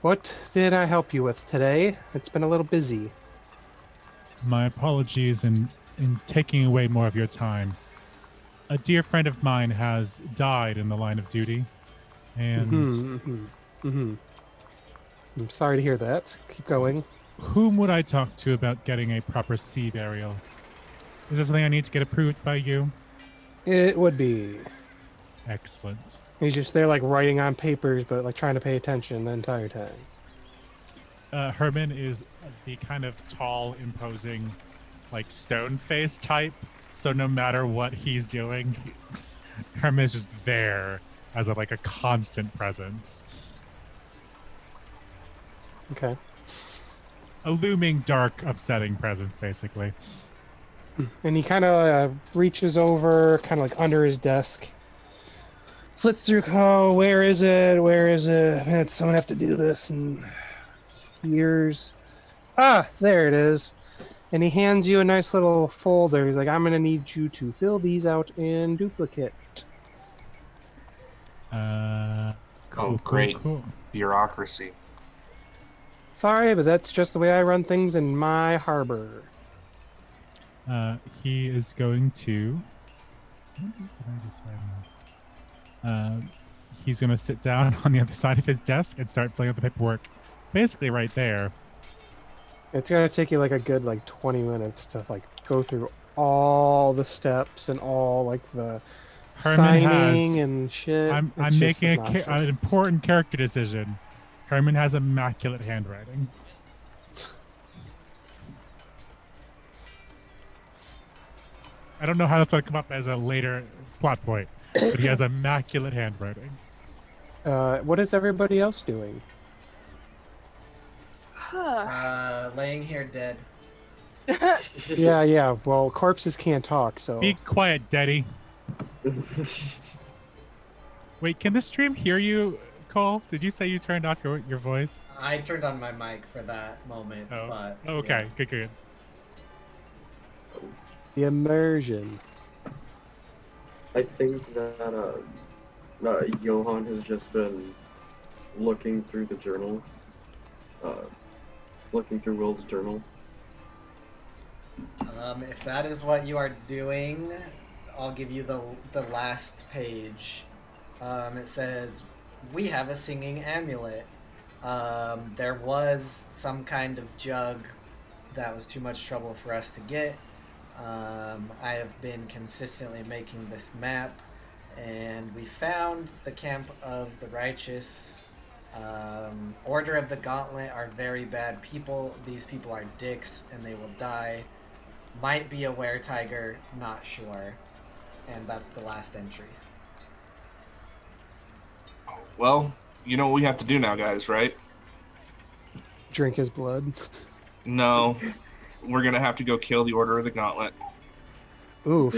What did I help you with today? It's been a little busy. My apologies in taking away more of your time. A dear friend of mine has died in the line of duty, and I'm sorry to hear that. Keep going. whom would I talk to about getting a proper sea burial? Is this something I need to get approved by you? It would be. Excellent. He's just there, like, writing on papers, but, like, trying to pay attention the entire time. Herman is the kind of tall, imposing, like, stone face type. So no matter what he's doing, Herman is just there as a constant presence. Okay. A looming, dark, upsetting presence, basically. And he kind of reaches over, kind of like under his desk. Flits through, oh, where is it? Where is it? Man, someone have to do this in years. Ah, there it is. And he hands you a nice little folder. He's like, I'm going to need you to fill these out in duplicate. Cool, great. Cool. Bureaucracy. Sorry, but that's just the way I run things in my harbor. He is going to... What did I decide on? He's going to sit down on the other side of his desk and start filling out the paperwork. Basically right there. It's going to take you like a good 20 minutes to go through all the steps and all the Herman signing has, and shit. I'm It's just making an obnoxious. important character decision. Herman has immaculate handwriting. I don't know how that's going to come up as a later plot point, but he has immaculate handwriting. What is everybody else doing? Laying here dead. Yeah. Well, corpses can't talk, so. Be quiet, Daddy. Wait, can the stream hear you, Cole? Did you say you turned off your voice? I turned on my mic for that moment. Oh, But, okay. yeah. Good. The immersion. I think that Johan has just been looking through the journal. Looking through Will's journal. If that is what you are doing, I'll give you the last page. It says, "We have a singing amulet. There was some kind of jug that was too much trouble for us to get. I have been consistently making this map, and we found the camp of the righteous. Order of the Gauntlet are very bad people. These people are dicks, and they will die. Might be a weretiger, not sure." And that's the last entry. Well, you know what we have to do now, guys, right? Drink his blood. No. We're going to have to go kill the Order of the Gauntlet. Oof.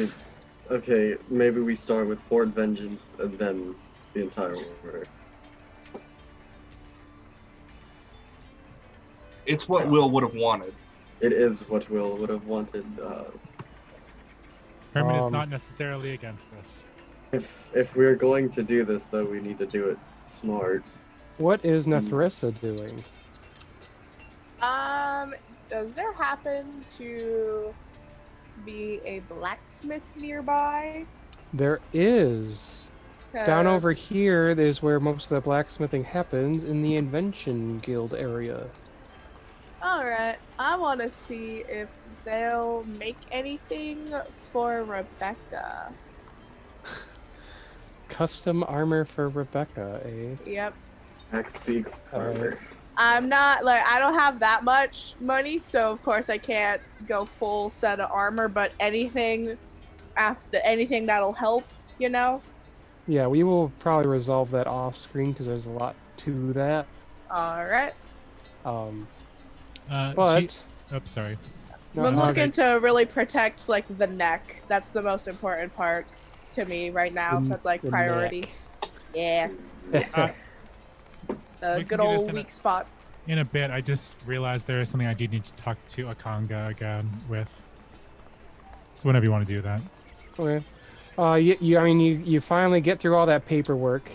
Okay, maybe we start with Fort Vengeance and then the entire order. It's what Will would have wanted. It is what Will would have wanted. Herman is not necessarily against this. If we're going to do this, though, we need to do it smart. What is Nethrissa doing? Does there happen to be a blacksmith nearby? There is. Down over here is where most of the blacksmithing happens, in the Invention Guild area. Alright, I want to see if they'll make anything for Rebecca. Custom armor for Rebecca, eh? Yep. XP armor. I'm not, I don't have that much money, so of course I can't go full set of armor, but anything that'll help, you know? Yeah, we will probably resolve that off screen because there's a lot to that. Alright. But sorry. No, I'm no, looking to really protect, the neck. That's the most important part. to me right now. The- That's like the priority. neck. Yeah, Uh, a We can good do this old in a- weak spot. In a bit, I just realized there is something I do need to talk to Akanga again with. So whenever you want to do that. Okay. You finally get through all that paperwork.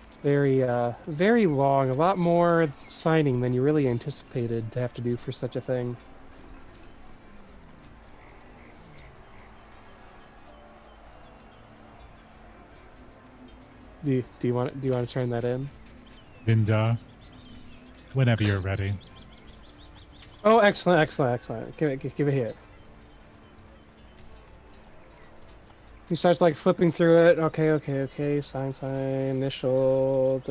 It's very long. A lot more signing than you really anticipated to have to do for such a thing. Do you want to turn that in? Vinda, whenever you're ready. Oh, excellent, excellent, excellent. Give it here. He starts like flipping through it. Okay. Sign, initial.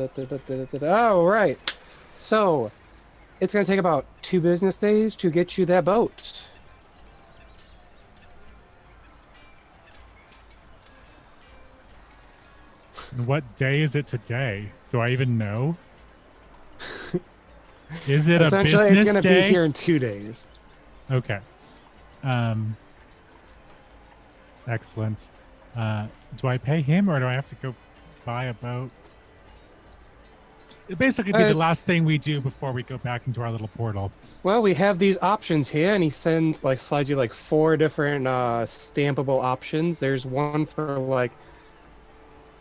Oh, right. So, it's gonna take about 2 business days to get you that boat. And what day is it today? Do I even know? Is it a Essentially, business it's gonna day? be here in 2 days. Okay. Excellent. Do I pay him or do I have to go buy a boat? It'd basically be the It's- last thing we do before we go back into our little portal. Well, we have these options here, and he slides you like 4 different stampable options. There's one for like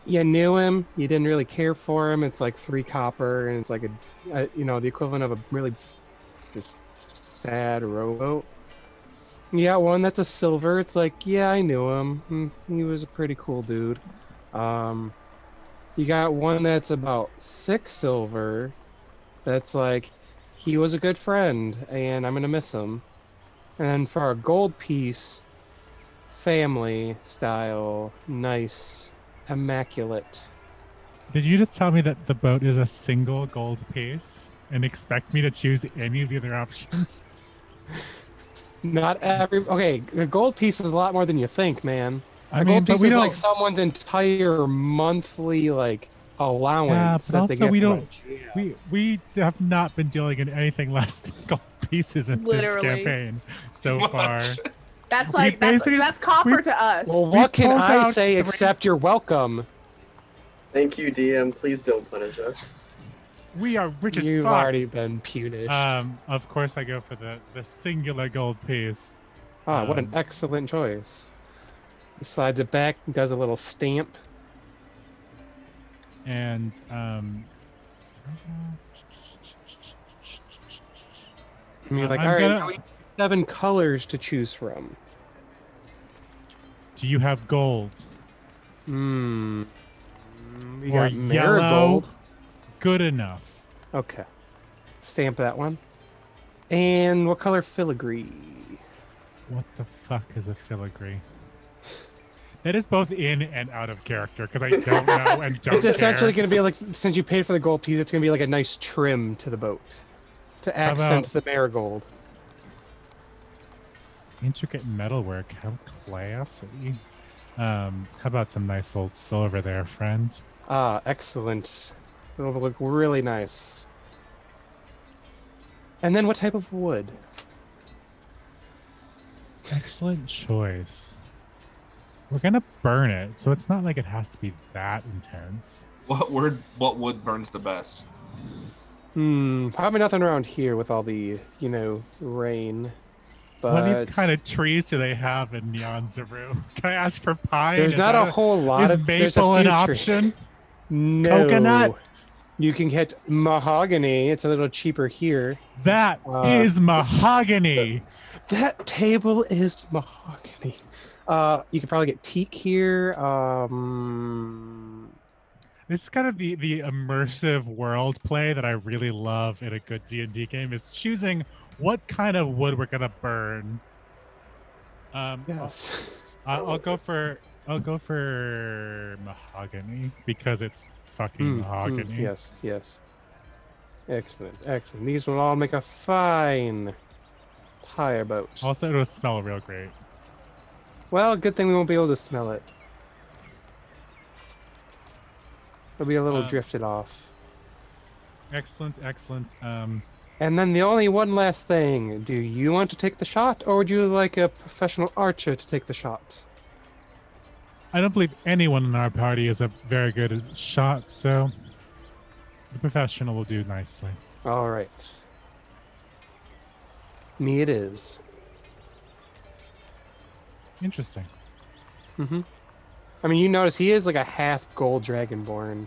you knew him, you didn't really care for him. It's like 3 copper, and it's like the equivalent of a really just sad rowboat. You got one that's a silver. It's like, yeah, I knew him. He was a pretty cool dude. You got one that's about 6 silver. That's like, he was a good friend, and I'm gonna miss him. And then for our gold piece, family style, nice, immaculate. Did you just tell me that the boat is a single gold piece and expect me to choose any of the other options? Not every. Okay, a gold piece is a lot more than you think, man. I A mean, gold but piece we is don't. like someone's entire monthly allowance but that they also get we from don't. a GM. We have not been dealing in anything less than gold pieces in this Literally. campaign so far. That's We like basically that's just- copper we- to us. Well, We what can pulled I out say 3 except you're welcome? Thank you, DM. Please don't punish us. We are rich as You've fuck. already been punished. Of course, I go for the singular gold piece. What an excellent choice. He slides it back, does a little stamp. And And you're like, I'm all right, gonna- now we have 7 colors to choose from. do you have gold? We Or got yellow? marigold. Good enough. Okay. Stamp that one. And what color filigree? What the fuck is a filigree? That is both in and out of character because I don't know and don't It's essentially care. going to be like, since you paid for the gold piece, it's going to be like a nice trim to the boat to accent the marigold. Intricate metalwork. How classy. How about some nice old silver there, friend? Excellent. It'll look really nice. And then what type of wood? Excellent choice. We're gonna burn it, so it's not like it has to be that intense. What wood burns the best? Probably nothing around here with all the, rain. But What kind of trees do they have in Nyanzaru? Can I ask for pine? there's Is not that a whole lot Is of there's a maple an few option? No. Coconut? You can get mahogany. It's a little cheaper here. That is mahogany. That table is mahogany. You could probably get teak here. This is kind of the immersive world play that I really love in a good D&D game is choosing what kind of wood we're gonna burn. Yes. I'll go for mahogany because it's fucking mahogany. Yes. Excellent. These will all make a fine tire boat. Also, it'll smell real great. Well, good thing we won't be able to smell it. It'll be a little drifted off. Excellent. And And then the only one last thing. Do you want to take the shot, or would you like a professional archer to take the shot? I don't believe anyone in our party is a very good shot, so the professional will do nicely. All right. Me it is. Interesting. Mm-hmm. I mean, you notice he is like a half gold dragonborn.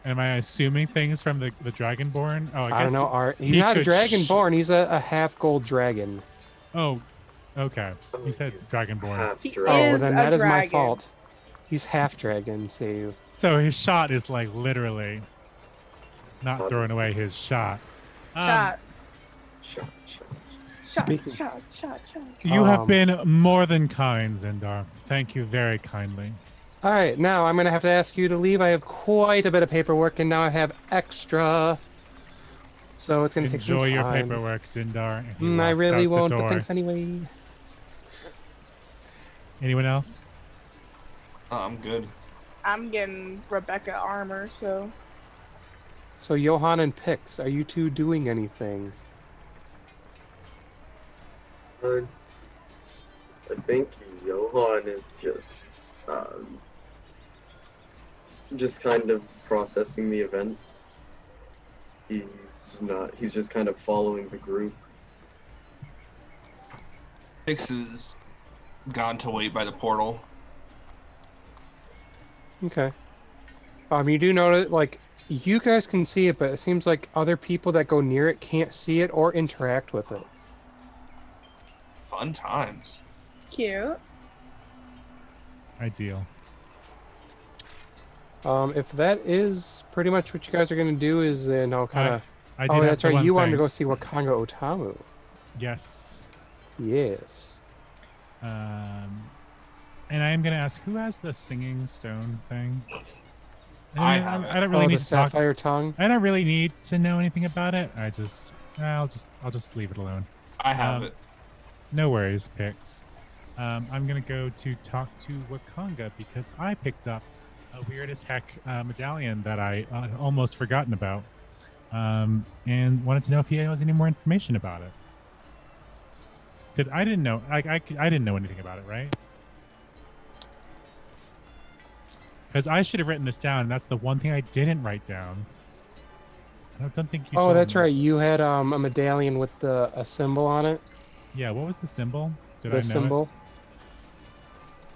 Am I assuming things from the Dragonborn? Oh, I don't know. He's he not a could dragonborn. He's a half gold dragon. Oh, okay. You said Dragonborn. Half He dragon. Oh, well is then a that is my dragon. fault. He's half dragon, save. So his shot is like literally not throwing away his shot. Shot. Shot, shot. Shot. Speaking- Shot. You have Um, been more than kind, Zindar. Thank you very kindly. All right, now I'm going to have to ask you to leave. I have quite a bit of paperwork, and now I have extra. So it's going to take some Enjoy time. your paperwork, Zindar. And he I walks really out won't, the but door. thanks anyway. Anyone else? Oh, I'm good. I'm getting Rebecca armor, so So Johan and Pix, are you two doing anything? I think Johan is just kind of processing the events. He's just kind of following the group. Fix is gone to wait by the portal. Okay. You do know that, like, you guys can see it, but it seems like other people that go near it can't see it or interact with it. Fun times. cute. Ideal. If that is pretty much what you guys are going to do, is then I'll kind of... I did Oh, have that's the right, one you wanted to thing. go see Wakanga Otamu. Yes. Yes. And I am going to ask, who has the singing stone thing? I have it. I don't really Oh, need the to talk. Sapphire Tongue? I don't really need to know anything about it. I'll just leave it alone. I have Um, it. No worries, Pix. I'm gonna go to talk to Wakanga because I picked up a weird as heck medallion that I almost forgotten about, and wanted to know if he has any more information about it. I didn't know. I didn't know anything about it, right? Because I should have written this down, and that's the one thing I didn't write down. I don't think you. Oh, told that's me. right. You had a medallion with a symbol on it. Yeah. What was the symbol? Did I The know symbol. it?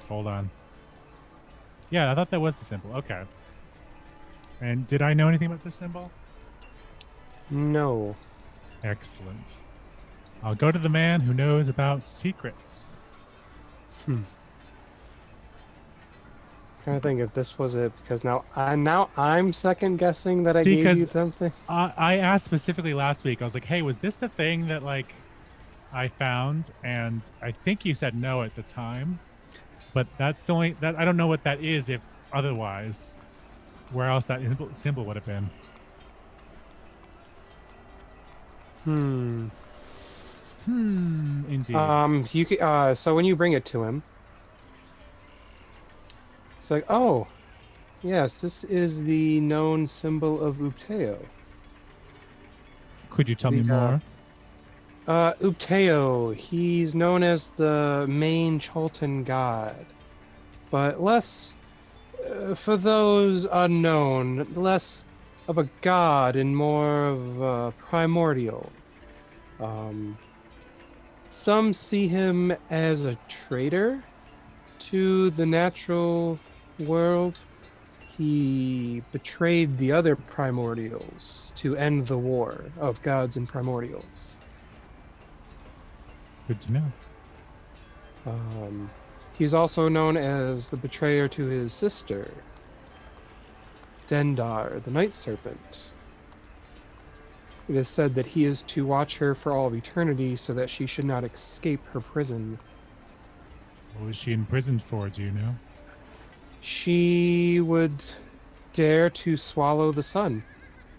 Hold on. Yeah, I thought that was the symbol. Okay. And did I know anything about this symbol? No. Excellent. I'll go to the man who knows about secrets. Trying to think if this was it, because now I'm second guessing that I See, gave 'cause you something. I asked specifically last week. I was like, "Hey, was this the thing that like I found?" And I think you said no at the time. But that's only that I don't know what that is. If otherwise, where else that symbol would have been? Indeed. You can, so when you bring it to him, it's like, oh, yes, this is the known symbol of Upteo. Could you tell me the, more? Upteo, he's known as the main Cholton god, but less, for those unknown, less of a god and more of a primordial. Some see him as a traitor to the natural world. He betrayed the other primordials to end the war of gods and primordials. Good to know. He's also known as the betrayer to his sister, Dendar, the Night Serpent. It is said that he is to watch her for all of eternity so that she should not escape her prison. What was she imprisoned for? Do you know? She would dare to swallow the sun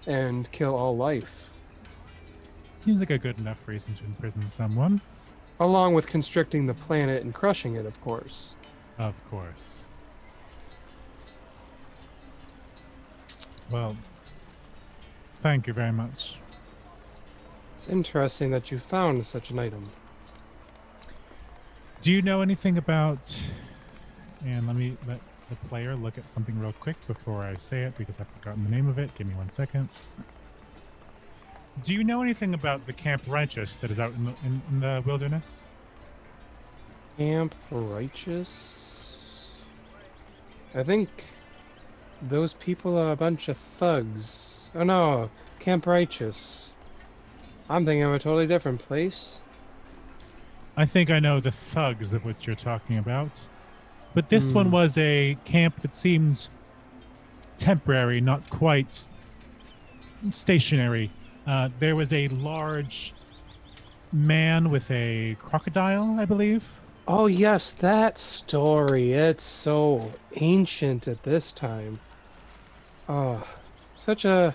and kill all life, Seems like a good enough reason to imprison someone. along with constricting the planet and crushing it, of course. Of course. Well, thank you very much. It's interesting that you found such an item. Do you know anything about... And let me let the player look at something real quick before I say it, because I've forgotten the name of it. Give me 1 second. Do you know anything about the Camp Righteous that is out in the wilderness? Camp Righteous? I think those people are a bunch of thugs. Oh no, Camp Righteous. I'm thinking of a totally different place. I think I know the thugs of which you're talking about. But this one was a camp that seemed temporary, not quite stationary. There was a large man with a crocodile, I believe. Oh yes, that story. It's so ancient at this time. Oh, such an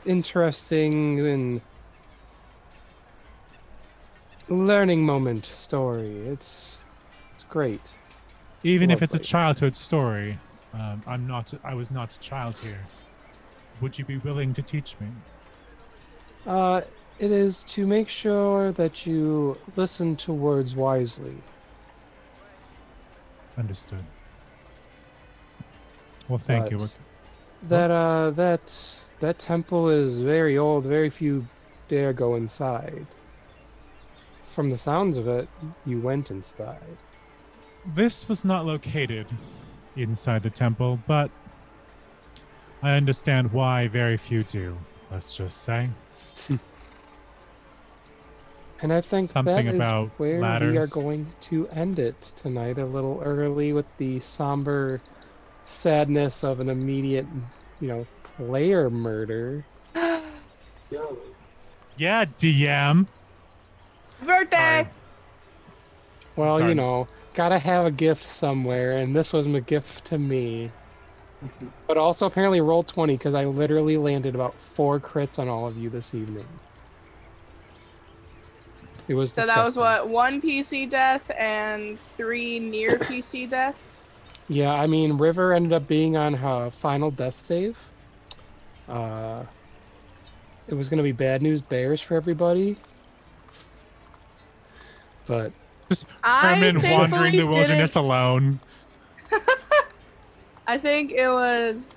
interesting and learning moment story. It's great. Even if it's a Lovely. childhood story, I was not a child here. Would you be willing to teach me? It is to make sure that you listen to words wisely. Understood. Well, thank you. But that temple is very old. Very few dare go inside. From the sounds of it, you went inside. This was not located inside the temple, but I understand why very few do, let's just say. And I think Something that is about where we are ladders. going to end it tonight, a little early, with the somber sadness of an immediate, player murder. Yeah, DM. Birthday! Well, Sorry. gotta have a gift somewhere, and this was a gift to me. But also apparently roll 20, because I literally landed about 4 crits on all of you this evening. It was So that was disgusting. what, 1 PC death and 3 near PC deaths? Yeah, I mean, River ended up being on her final death save. It was gonna be bad news bears for everybody. But Just I Herman wandering the thankfully wilderness alone. I think it was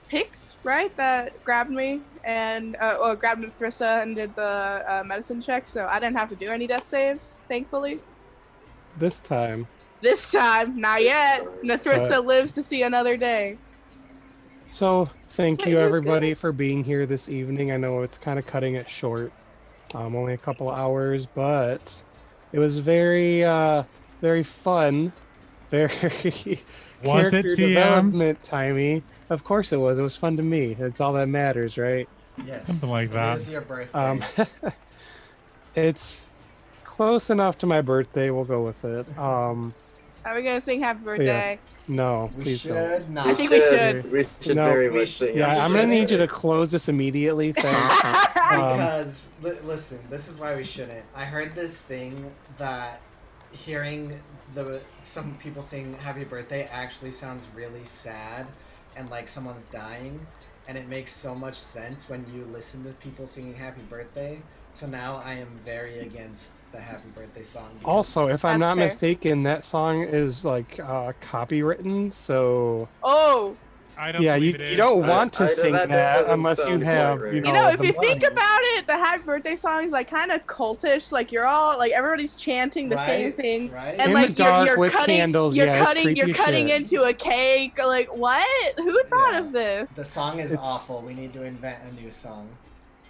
Pix, right, that grabbed me and grabbed Thrissa and did the medicine check, so I didn't have to do any death saves, thankfully. this time, This time, not yet. Nathrissa lives to see another day. so thank Yeah, you it was everybody for being here this evening. I know it's kind of cutting it short, only a couple hours, but it was very, very fun, very Was it, character DM? development timey. Of course it was. It was fun to me. It's all that matters, right? Yes. Something like that. It is your birthday. It's close enough to my birthday. We'll go with it. Are we gonna sing happy birthday? No, We please don't. should not. I think we should. We should No, very we much should- sing. Yeah, we I'm gonna should. need you to close this immediately. Thanks. Because listen, this is why we shouldn't. I heard this thing that hearing some people sing happy birthday actually sounds really sad and like someone's dying, and it makes so much sense when you listen to people singing happy birthday. So now I am very against the happy birthday song. because- Also, if I'm That's not fair. mistaken, that song is like copywritten, so Oh, I don't yeah, believe you it is. you don't want to that sing that doesn't unless you sound have, quite right. if the you think money. about it, the happy birthday song is like kind of cultish. Like you're all like everybody's chanting the same Right? thing, Right? and In like the dark you're with cutting, candles, you're yeah, it's cutting, you're creepy cutting shit. into a cake. Like what? Who thought Yeah. of this? The song is It's- awful. We need to invent a new song.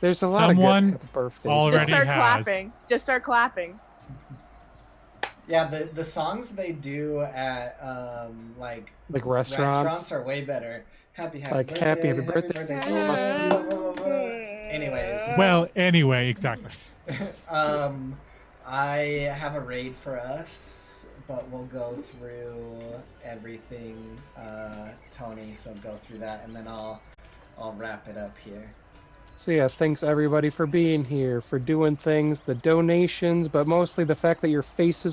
There's a lot Someone of good happy birthdays. already Just start has. clapping. Just start clapping. Yeah, the songs they do at like Like restaurants restaurants. are way better. Happy Like, birthday, happy birthday. blah, blah, blah. Anyways. Well, anyway, exactly. I have a raid for us, but we'll go through everything, Tony. So go through that, and then I'll wrap it up here. So yeah, thanks everybody for being here, for doing things, the donations, but mostly the fact that your faces